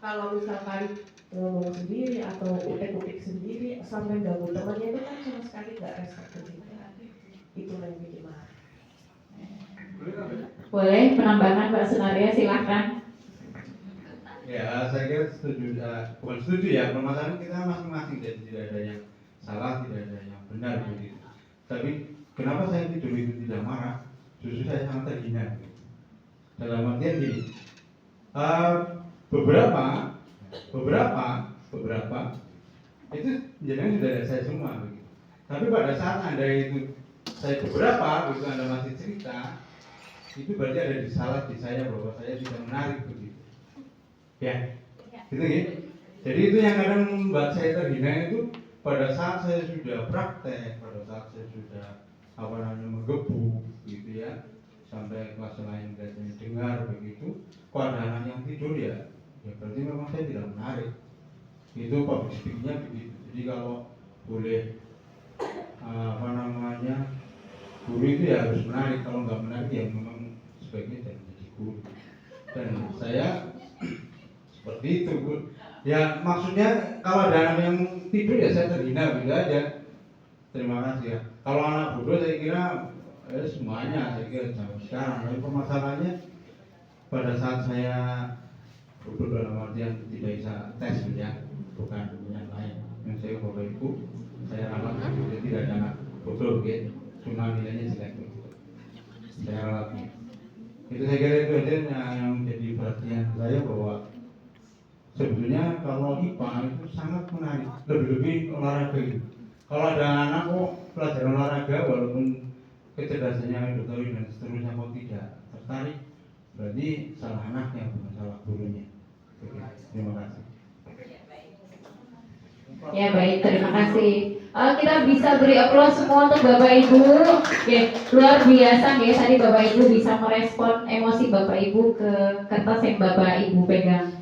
kalau misalkan ngomong sendiri atau utek-utek sendiri sampai ganggu temannya itu kan sama sekali nggak respect ke kita. Itu yang bikin marah. Boleh penambahan Pak Sunaria, silahkan. Ya, saya kira setuju. Bukan setuju ya, permasalahan kita masing-masing, jadi tidak ada yang salah, tidak ada yang benar begitu. Tapi kenapa saya tidur itu tidak marah? Justru saya sangat terhina. Dalam artian gini, beberapa itu jangan sudah ada saya semua begitu. Tapi pada saat Anda itu saya beberapa, begitu Anda masih cerita, itu berarti ada salah di saya bahwa saya tidak menarik begitu. Ya, gitu ya. Jadi itu yang kadang membuat saya terhina itu pada saat saya sudah praktek, pada saat saya sudah menggebu gitu ya, sampai kelas lain biasanya dengar begitu, kok ada anak yang tidur ya berarti memang saya tidak menarik. Itu public speaking-nya begitu. Jadi kalau boleh guru itu ya harus menarik, kalau nggak menarik ya memang sebaiknya jangan jadi guru. Dan saya seperti itu, Bu. Ya maksudnya kalau ada anak yang tidur ya saya terhina gitu aja. Terima kasih ya. Kalau anak bodoh saya kira semuanya saya kira zaman sekarang. Tapi permasalahannya pada saat saya bodoh dalam artian tidak bisa tes ya, bukan yang lain. Yang saya Bapak Ibu, saya ralat jadi tidak ada anak bodoh gitu. Cuma nilainya jelek begitu. Saya ralatnya. Itu saya kira itu aja yang menjadi perhatian saya bahwa sebetulnya kalau IPA itu sangat menarik, lebih-lebih olahraga itu. Kalau ada anak kok pelajaran olahraga walaupun kecerdasannya diketahui dan seterusnya kok tidak tertarik, berarti salah anaknya bukan salah gurunya. Oke, terima kasih. Ya baik, terima kasih. Kita bisa beri aplaus semua untuk Bapak Ibu. Oke, luar biasa ya, tadi Bapak Ibu bisa merespon emosi Bapak Ibu ke kertas yang Bapak Ibu pegang.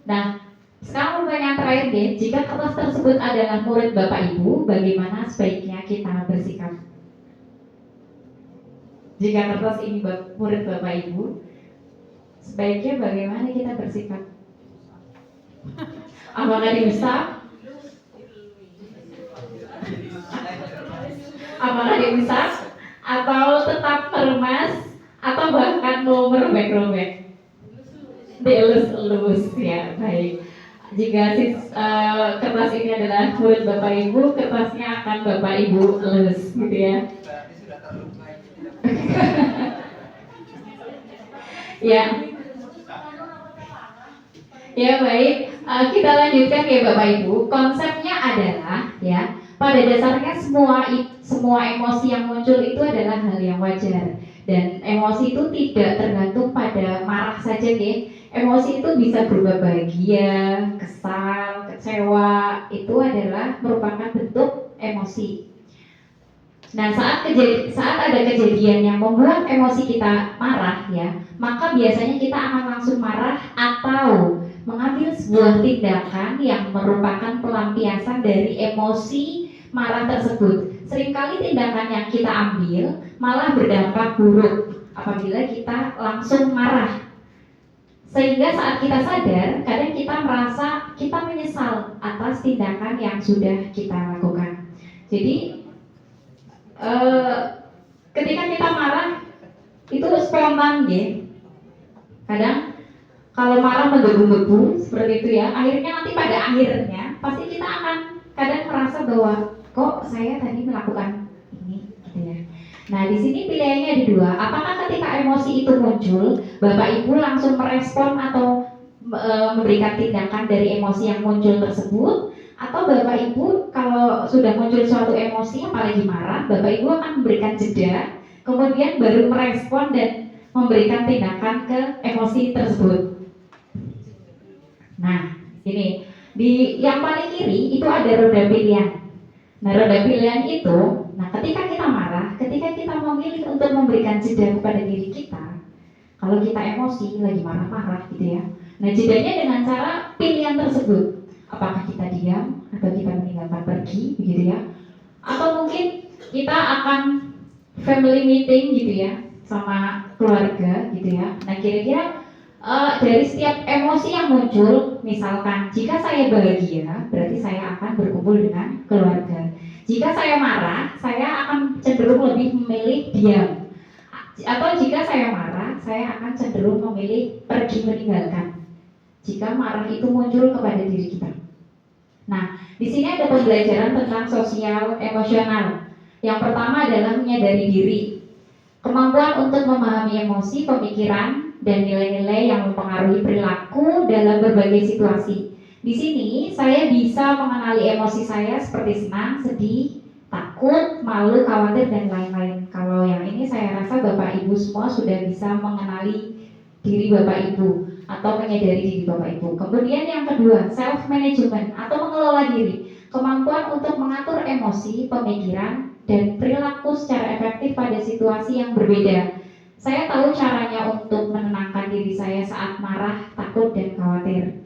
Nah, sekarang pertanyaan terakhir deh, jika kertas tersebut adalah murid Bapak Ibu, bagaimana sebaiknya kita bersikap? Jika kertas ini murid Bapak Ibu, sebaiknya bagaimana kita bersikap? Apakah diusap? Apakah diusap? Atau tetap meremas? Atau bahkan mau merobek-robek? Dielus-elus, ya baik. Jika kertas ini adalah murid Bapak Ibu, kertasnya akan Bapak Ibu elus, gitu ya. Ya. Ya baik, kita lanjutkan ya Bapak Ibu. Konsepnya adalah ya, pada dasarnya semua emosi yang muncul itu adalah hal yang wajar. Dan emosi itu tidak tergantung pada marah saja ya. Emosi itu bisa berupa bahagia, kesal, kecewa, itu adalah merupakan bentuk emosi. Nah, saat ada kejadian yang membuat emosi kita marah ya, maka biasanya kita akan langsung marah atau mengambil sebuah tindakan yang merupakan pelampiasan dari emosi marah tersebut. Seringkali tindakan yang kita ambil malah berdampak buruk apabila kita langsung marah. Sehingga saat kita sadar, kadang kita merasa kita menyesal atas tindakan yang sudah kita lakukan. Jadi ketika kita marah itu spontan ya. Kadang kalau marah menggebu-gebu seperti itu ya, akhirnya nanti pada akhirnya pasti kita akan kadang merasa bahwa kok saya tadi melakukan ini gitu ya. Nah, di sini pilihannya ada dua. Apakah ketika emosi itu muncul, Bapak Ibu langsung merespon atau memberikan tindakan dari emosi yang muncul tersebut, atau Bapak Ibu kalau sudah muncul suatu emosi apalagi marah, Bapak Ibu akan memberikan jeda, kemudian baru merespon dan memberikan tindakan ke emosi tersebut. Nah, ini di yang paling kiri itu ada roda pilihan. Nah, roda pilihan itu, ketika kita marah, ketika kita memilih untuk memberikan jeda kepada diri kita, kalau kita emosi, lagi marah-marah gitu ya. Nah, jedanya dengan cara pilihan tersebut. Apakah kita diam atau kita meninggalkan pergi, begitu ya? Atau mungkin kita akan family meeting gitu ya, sama keluarga gitu ya. Nah, kira-kira dari setiap emosi yang muncul, misalkan jika saya bahagia, berarti saya akan berkumpul dengan keluarga. Jika saya marah, saya akan cenderung lebih memilih diam. Atau jika saya marah, saya jika marah itu muncul kepada diri kita. Nah, di sini ada pembelajaran tentang sosial emosional. Yang pertama adalah menyadari diri, kemampuan untuk memahami emosi, pemikiran, dan nilai-nilai yang mempengaruhi perilaku dalam berbagai situasi. Di sini saya bisa mengenali emosi saya seperti senang, sedih, takut, malu, khawatir, dan lain-lain. Kalau yang ini saya rasa Bapak Ibu semua sudah bisa mengenali diri Bapak Ibu atau menyadari diri Bapak Ibu. Kemudian yang kedua, self management atau mengelola diri, kemampuan untuk mengatur emosi, pemikiran, dan perilaku secara efektif pada situasi yang berbeda. Saya tahu caranya untuk menenangkan diri saya saat marah, takut, dan khawatir.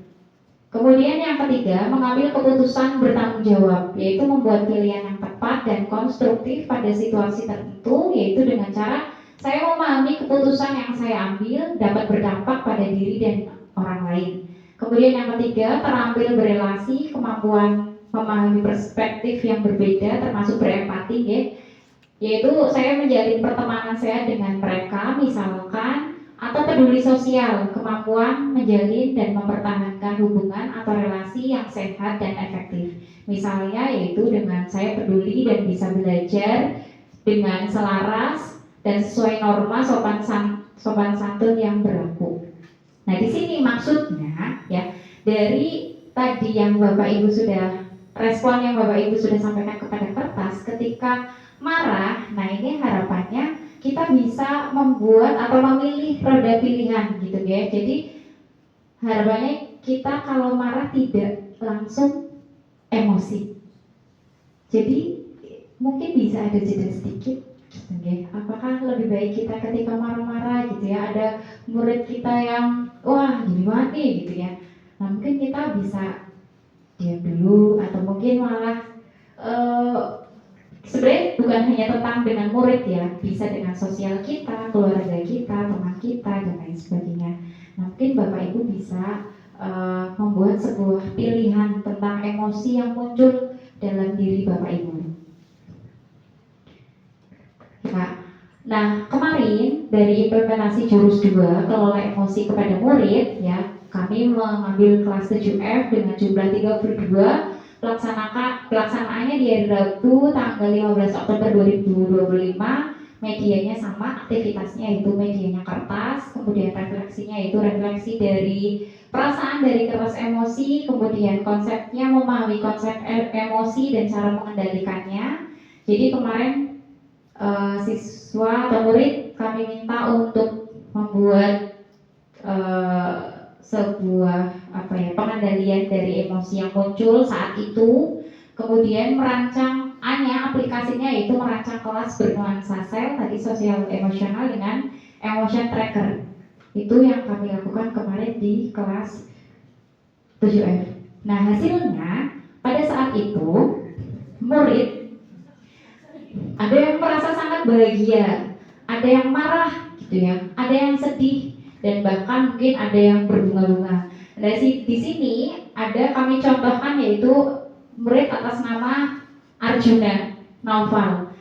Kemudian yang ketiga, mengambil keputusan bertanggung jawab, yaitu membuat pilihan yang tepat dan konstruktif pada situasi tertentu, yaitu dengan cara saya memahami keputusan yang saya ambil dapat berdampak pada diri dan orang lain. Kemudian yang ketiga, terampil berelasi, kemampuan memahami perspektif yang berbeda termasuk berempati, yaitu saya menjalin pertemanan saya dengan mereka misalkan, atau peduli sosial, kemampuan menjalin dan mempertahankan hubungan atau relasi yang sehat dan efektif. Misalnya yaitu dengan saya peduli dan bisa belajar dengan selaras dan sesuai norma sopan santun yang berlaku. Nah, di sini maksudnya ya, dari tadi yang Bapak Ibu sudah respon yang Bapak Ibu sudah sampaikan kepada kertas ketika marah, nah ini harapannya kita bisa membuat atau memilih roda pilihan gitu ya. Jadi harapannya kita kalau marah tidak langsung emosi. Jadi mungkin bisa ada jeda sedikit gitu ya. Apakah lebih baik kita ketika marah-marah gitu ya, ada murid kita yang wah gini banget nih gitu ya. Nah mungkin kita bisa diam dulu atau mungkin malah sebenarnya bukan hanya tentang dengan murid ya, bisa dengan sosial kita, keluarga kita, teman kita, dan lain sebagainya. Nah, mungkin Bapak Ibu bisa membuat sebuah pilihan tentang emosi yang muncul dalam diri Bapak Ibu. Ya. Nah, kemarin dari implementasi jurus 2 kelola emosi kepada murid ya, kami mengambil kelas 7F dengan jumlah 32. Pelaksanaannya di hari Rabu tanggal 15 Oktober 2025. Medianya sama, aktivitasnya itu medianya kertas, kemudian refleksinya itu refleksi dari perasaan dari kertas emosi, kemudian konsepnya memahami konsep emosi dan cara mengendalikannya. Jadi kemarin siswa atau murid kami minta untuk membuat sebuah pengendalian dari emosi yang muncul saat itu, kemudian merancang aplikasinya yaitu merancang kelas bernuansa sel tadi sosial emosional dengan emotion tracker. Itu yang kami lakukan kemarin di kelas 7F. Nah hasilnya pada saat itu murid ada yang merasa sangat bahagia, ada yang marah gitu ya, ada yang sedih, dan bahkan mungkin ada yang berbunga-bunga. Di sini ada kami contohkan yaitu murid atas nama Arjuna Naufal.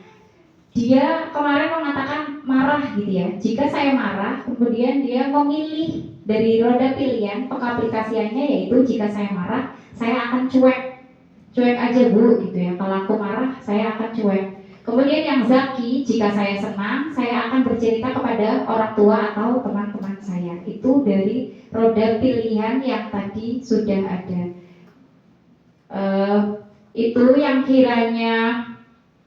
Dia kemarin mengatakan marah gitu ya. Jika saya marah, kemudian dia memilih dari roda pilihan pengaplikasiannya yaitu jika saya marah, saya akan cuek aja Bu gitu ya. Kalau aku marah, saya akan cuek. Kemudian yang Zaki, jika saya senang, saya akan bercerita kepada orang tua atau teman-teman saya. Itu dari roda pilihan yang tadi sudah ada. Itu yang kiranya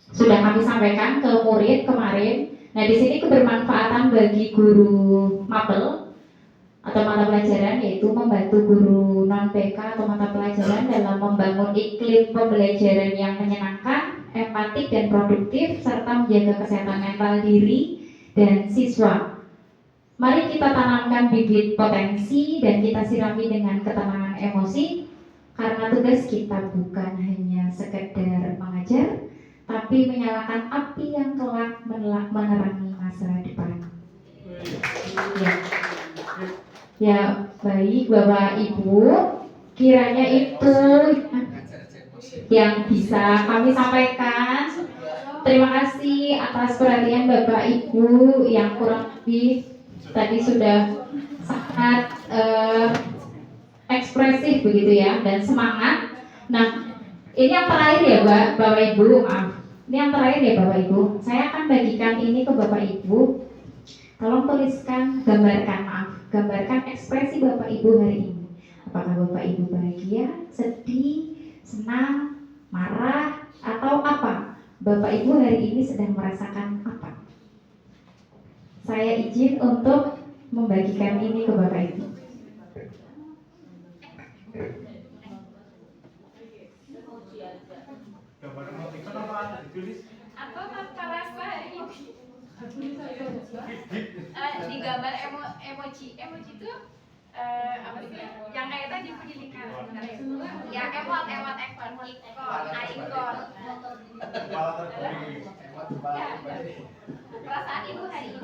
sudah kami sampaikan ke murid kemarin. Nah di sini kebermanfaatan bagi guru mapel atau mata pelajaran yaitu membantu guru non PK atau mata pelajaran dalam membangun iklim pembelajaran yang menyenangkan, empatik dan produktif serta menjaga kesehatan mental diri dan siswa. Mari kita tanamkan bibit potensi dan kita sirami dengan ketenangan emosi karena tugas kita bukan hanya sekedar mengajar tapi menyalakan api yang kelak menerangi masa depan. Ya, baik Bapak Ibu, kiranya itu yang bisa kami sampaikan. Terima kasih atas perhatian Bapak Ibu yang kurang lebih tadi sudah sangat ekspresif begitu ya dan semangat. Nah, ini yang terakhir ya Bapak Ibu, maaf. Ini yang terakhir ya Bapak Ibu. Saya akan bagikan ini ke Bapak Ibu. Tolong tuliskan, gambarkan ekspresi Bapak Ibu hari ini. Apakah Bapak Ibu bahagia, sedih, senang, marah, atau apa? Bapak Ibu hari ini sedang merasakan apa? Saya izin untuk membagikan ini ke Bapak Ibu. Apa rasa hari ini? Digambar emoji itu apa sih? Yang kayak tadi pendidikan. Ya emot icon. Ya, perasaan ibu hari ini.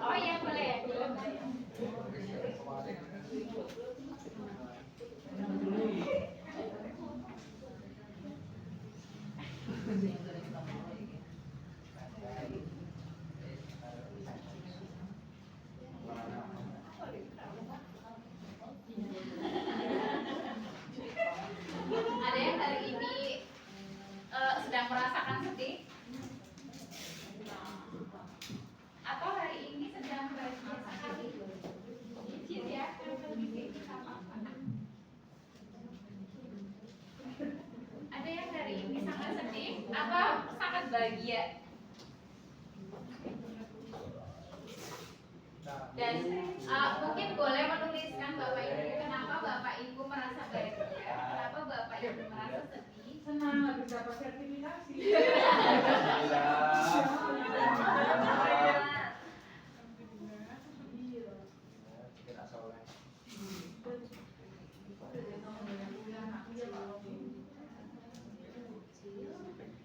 Oh ya boleh. Ada yang hari ini sedang merasakan sedih? Atau hari ini sedang bahagia sekali? Izin ya, ada yang hari ini sangat sedih atau sangat bahagia? Dan mungkin boleh menuliskan Bapak Ibu kenapa Bapak Ibu merasa bahagia, kenapa Bapak Ibu merasa sedih. Senang habis dapat sertifikasi.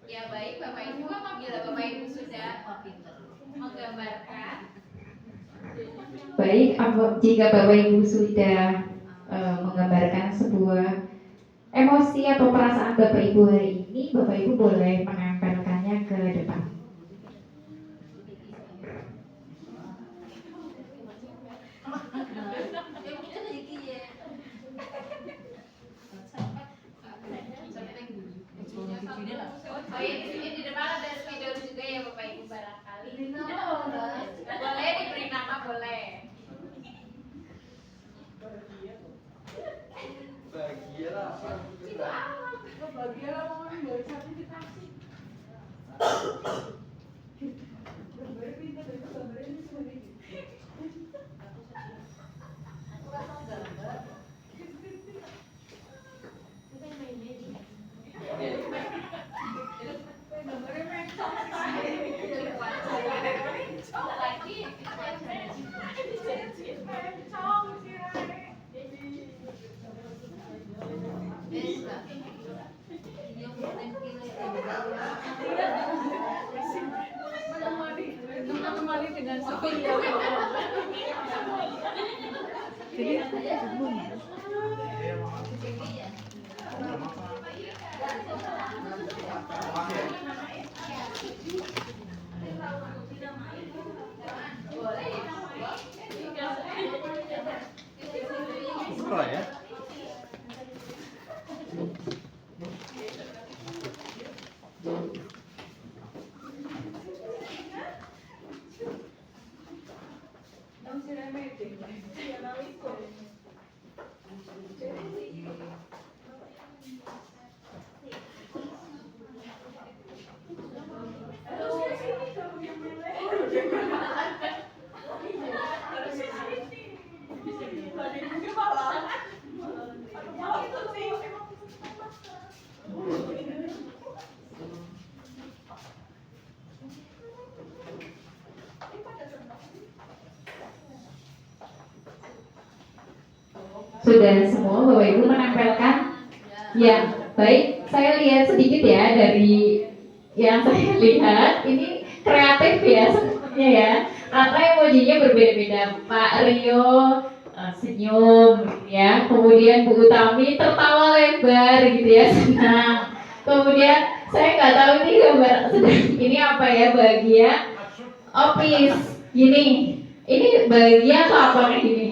Ya baik Bapak Ibu, apabila Bapak Ibu sudah menggambarkan. Baik, jika Bapak Ibu sudah menggambarkan sebuah emosi atau perasaan Bapak Ibu hari ini, Bapak Ibu boleh menempelkannya ke depan. Oh ya, di sini di depan ada spidol juga ya Bapak Ibu barangkali. Boleh diberi nama, boleh. Bahagia lah. Itu apa? Bahagia lah mau dari sertifikasi. Gambarnya pintar dari gambarnya ini seperti ini. Menemani dengan setia. Buka ya. Sudah semua Bapak Ibu menempelkan? Ya, baik. Saya lihat sedikit ya dari yang saya lihat. Ini kreatif ya semuanya ya. Karena emojinya berbeda-beda. Pak Rio senyum ya. Kemudian Bu Utami tertawa lebar gitu ya, senang. Kemudian saya nggak tahu ini gambar sedang ini apa ya, bahagia, opis, gini. Ini bahagia atau apa kayak gini?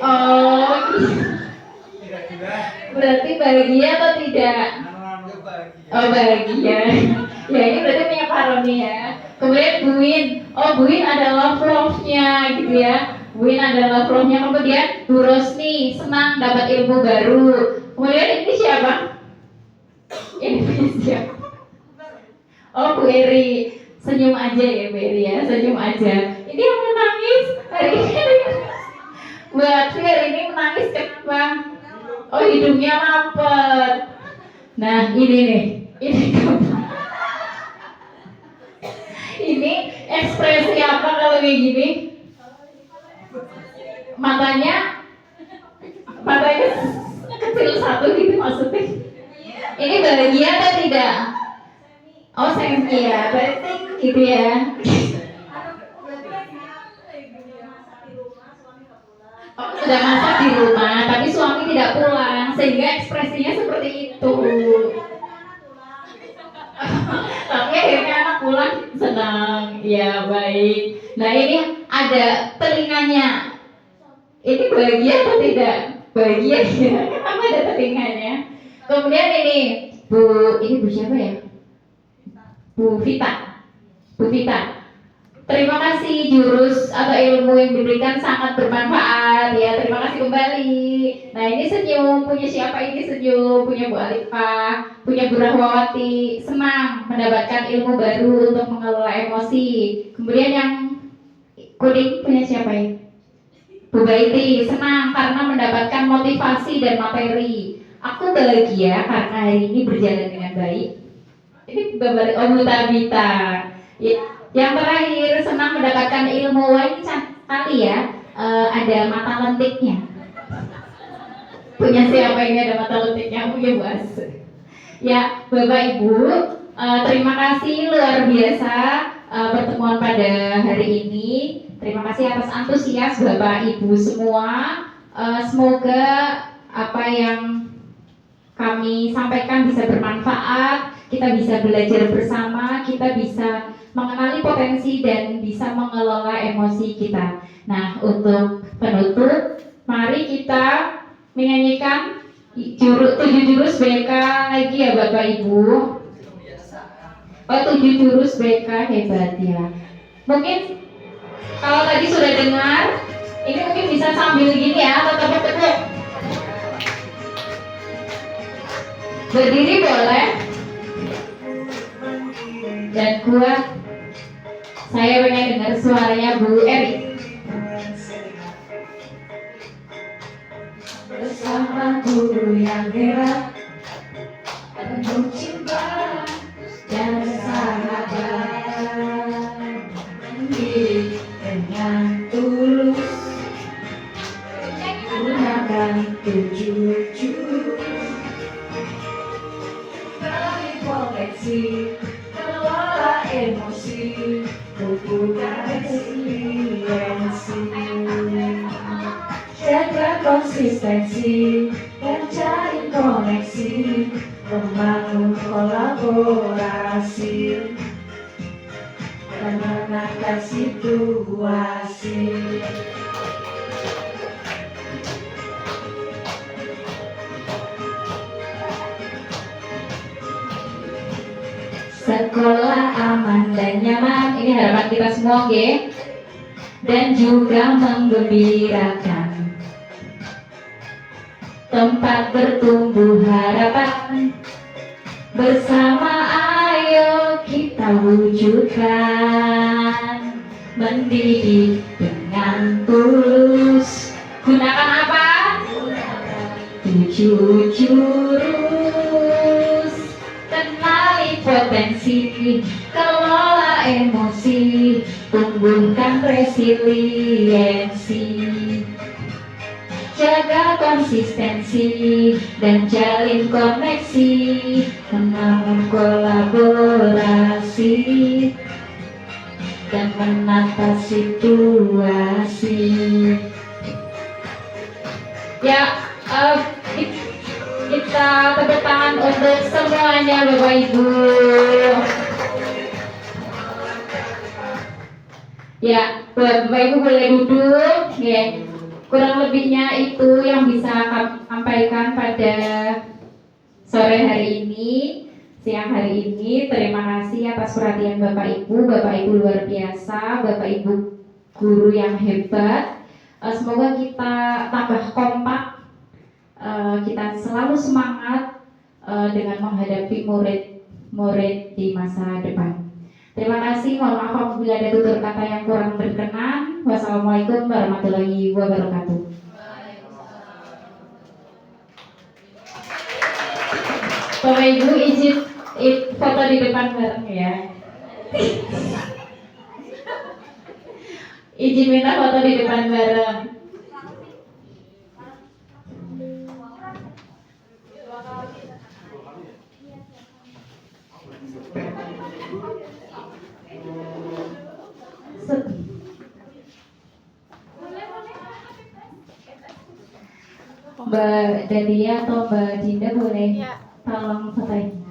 Oh, Kira-kira berarti bahagia atau tidak? Oh bahagia. Ya ini berarti punya Pak Roni ya. Kemudian Buin. Oh Buin adalah love-nya gitu ya. Buin adalah love-nya. Kemudian Bu Rosni senang dapat ilmu baru. Kemudian ini siapa? Ini siapa? Oh Bu Eri. Senyum aja ya Bu Eri ya. Senyum aja. Ini yang menangis hari ini. Buat hari ini menangis kenapa? Oh hidungnya mampet. Nah ini nih. Ini ekspresi apa kalau kayak gini? Matanya kecil satu gitu maksudnya. Ini bahagia atau tidak? Oh semi ya, berarti gitu ya. Oh, sudah masak di rumah, tapi suami tidak pulang, sehingga ekspresinya seperti itu. Tapi akhirnya anak pulang senang, ya baik. Nah ini ada telinganya. Ini bahagia atau tidak? Bahagia ya. Kenapa ada telinganya? Kemudian ini Bu siapa ya? Bu Vita. Bu Vita. Terima kasih jurus atau ilmu yang diberikan sangat bermanfaat ya. Terima kasih kembali. Nah ini senyum, punya siapa ini senyum? Punya Bu Alifah, punya Bu Rahmawati. Senang mendapatkan ilmu baru untuk mengelola emosi. Kemudian yang kuning punya siapa ya? Bu Baiti, senang karena mendapatkan motivasi dan materi. Aku bahagia karena hari ini berjalan dengan baik. Ini bapak Bu Tabita. Ya. Yang terakhir senang mendapatkan ilmu. Wah ini cantik ya. Ada mata lentiknya. Punya siapa ini ada mata lentiknya? Punya Bu As. Ya Bapak Ibu, terima kasih luar biasa pertemuan pada hari ini. Terima kasih atas antusias Bapak Ibu semua. Semoga apa yang kami sampaikan bisa bermanfaat. Kita bisa belajar bersama. Kita bisa mengenali potensi dan bisa mengelola emosi kita. Nah, untuk penutup, mari kita menyanyikan 7 jurus BK lagi ya Bapak Ibu. Oh, 7 jurus BK hebat ya. Mungkin kalau tadi sudah dengar, ini mungkin bisa sambil gini ya, atau tepuk-tepuk. Berdiri boleh. Dan kuat. Saya pengen dengar suaranya Bu Eri. Bersama guru yang hebat, penuh cinta dan sahabat, mendidik dengan tulus, gunakan 7 jurus bagi koleksi, kelola emosi, bukan resiliensi, jaga konsistensi dan jalin koneksi, membangun kolaborasi dan menangkan situasi. Sekolah aman dan nyaman, ini harapan kita semua, oke? Dan juga menggembirakan, tempat bertumbuh harapan. Bersama ayo kita wujudkan, mendidik dengan tulus. Gunakan apa? 7 jurus. Kenali potensi, kelola emosi, tumbuhkan resiliensi, jaga konsistensi dan jalin koneksi, membangun kolaborasi dan menata situasi. Ya, kita tepuk tangan untuk semuanya Bapak Ibu. Ya, Bapak Ibu boleh duduk. Ya. Kurang lebihnya itu yang bisa kami sampaikan pada sore hari ini, siang hari ini. Terima kasih atas perhatian Bapak Ibu luar biasa, Bapak Ibu guru yang hebat. Semoga kita tambah kompak, kita selalu semangat dengan menghadapi murid-murid di masa depan. Terima kasih, mohon maaf apabila ada tutur kata yang kurang berkenan. Wassalamualaikum warahmatullahi wabarakatuh. Bapak Ibu izin foto di depan bareng ya. Izin minta foto di depan bareng. Mbak Dadia atau Mbak Dinda boleh tolong fotoin.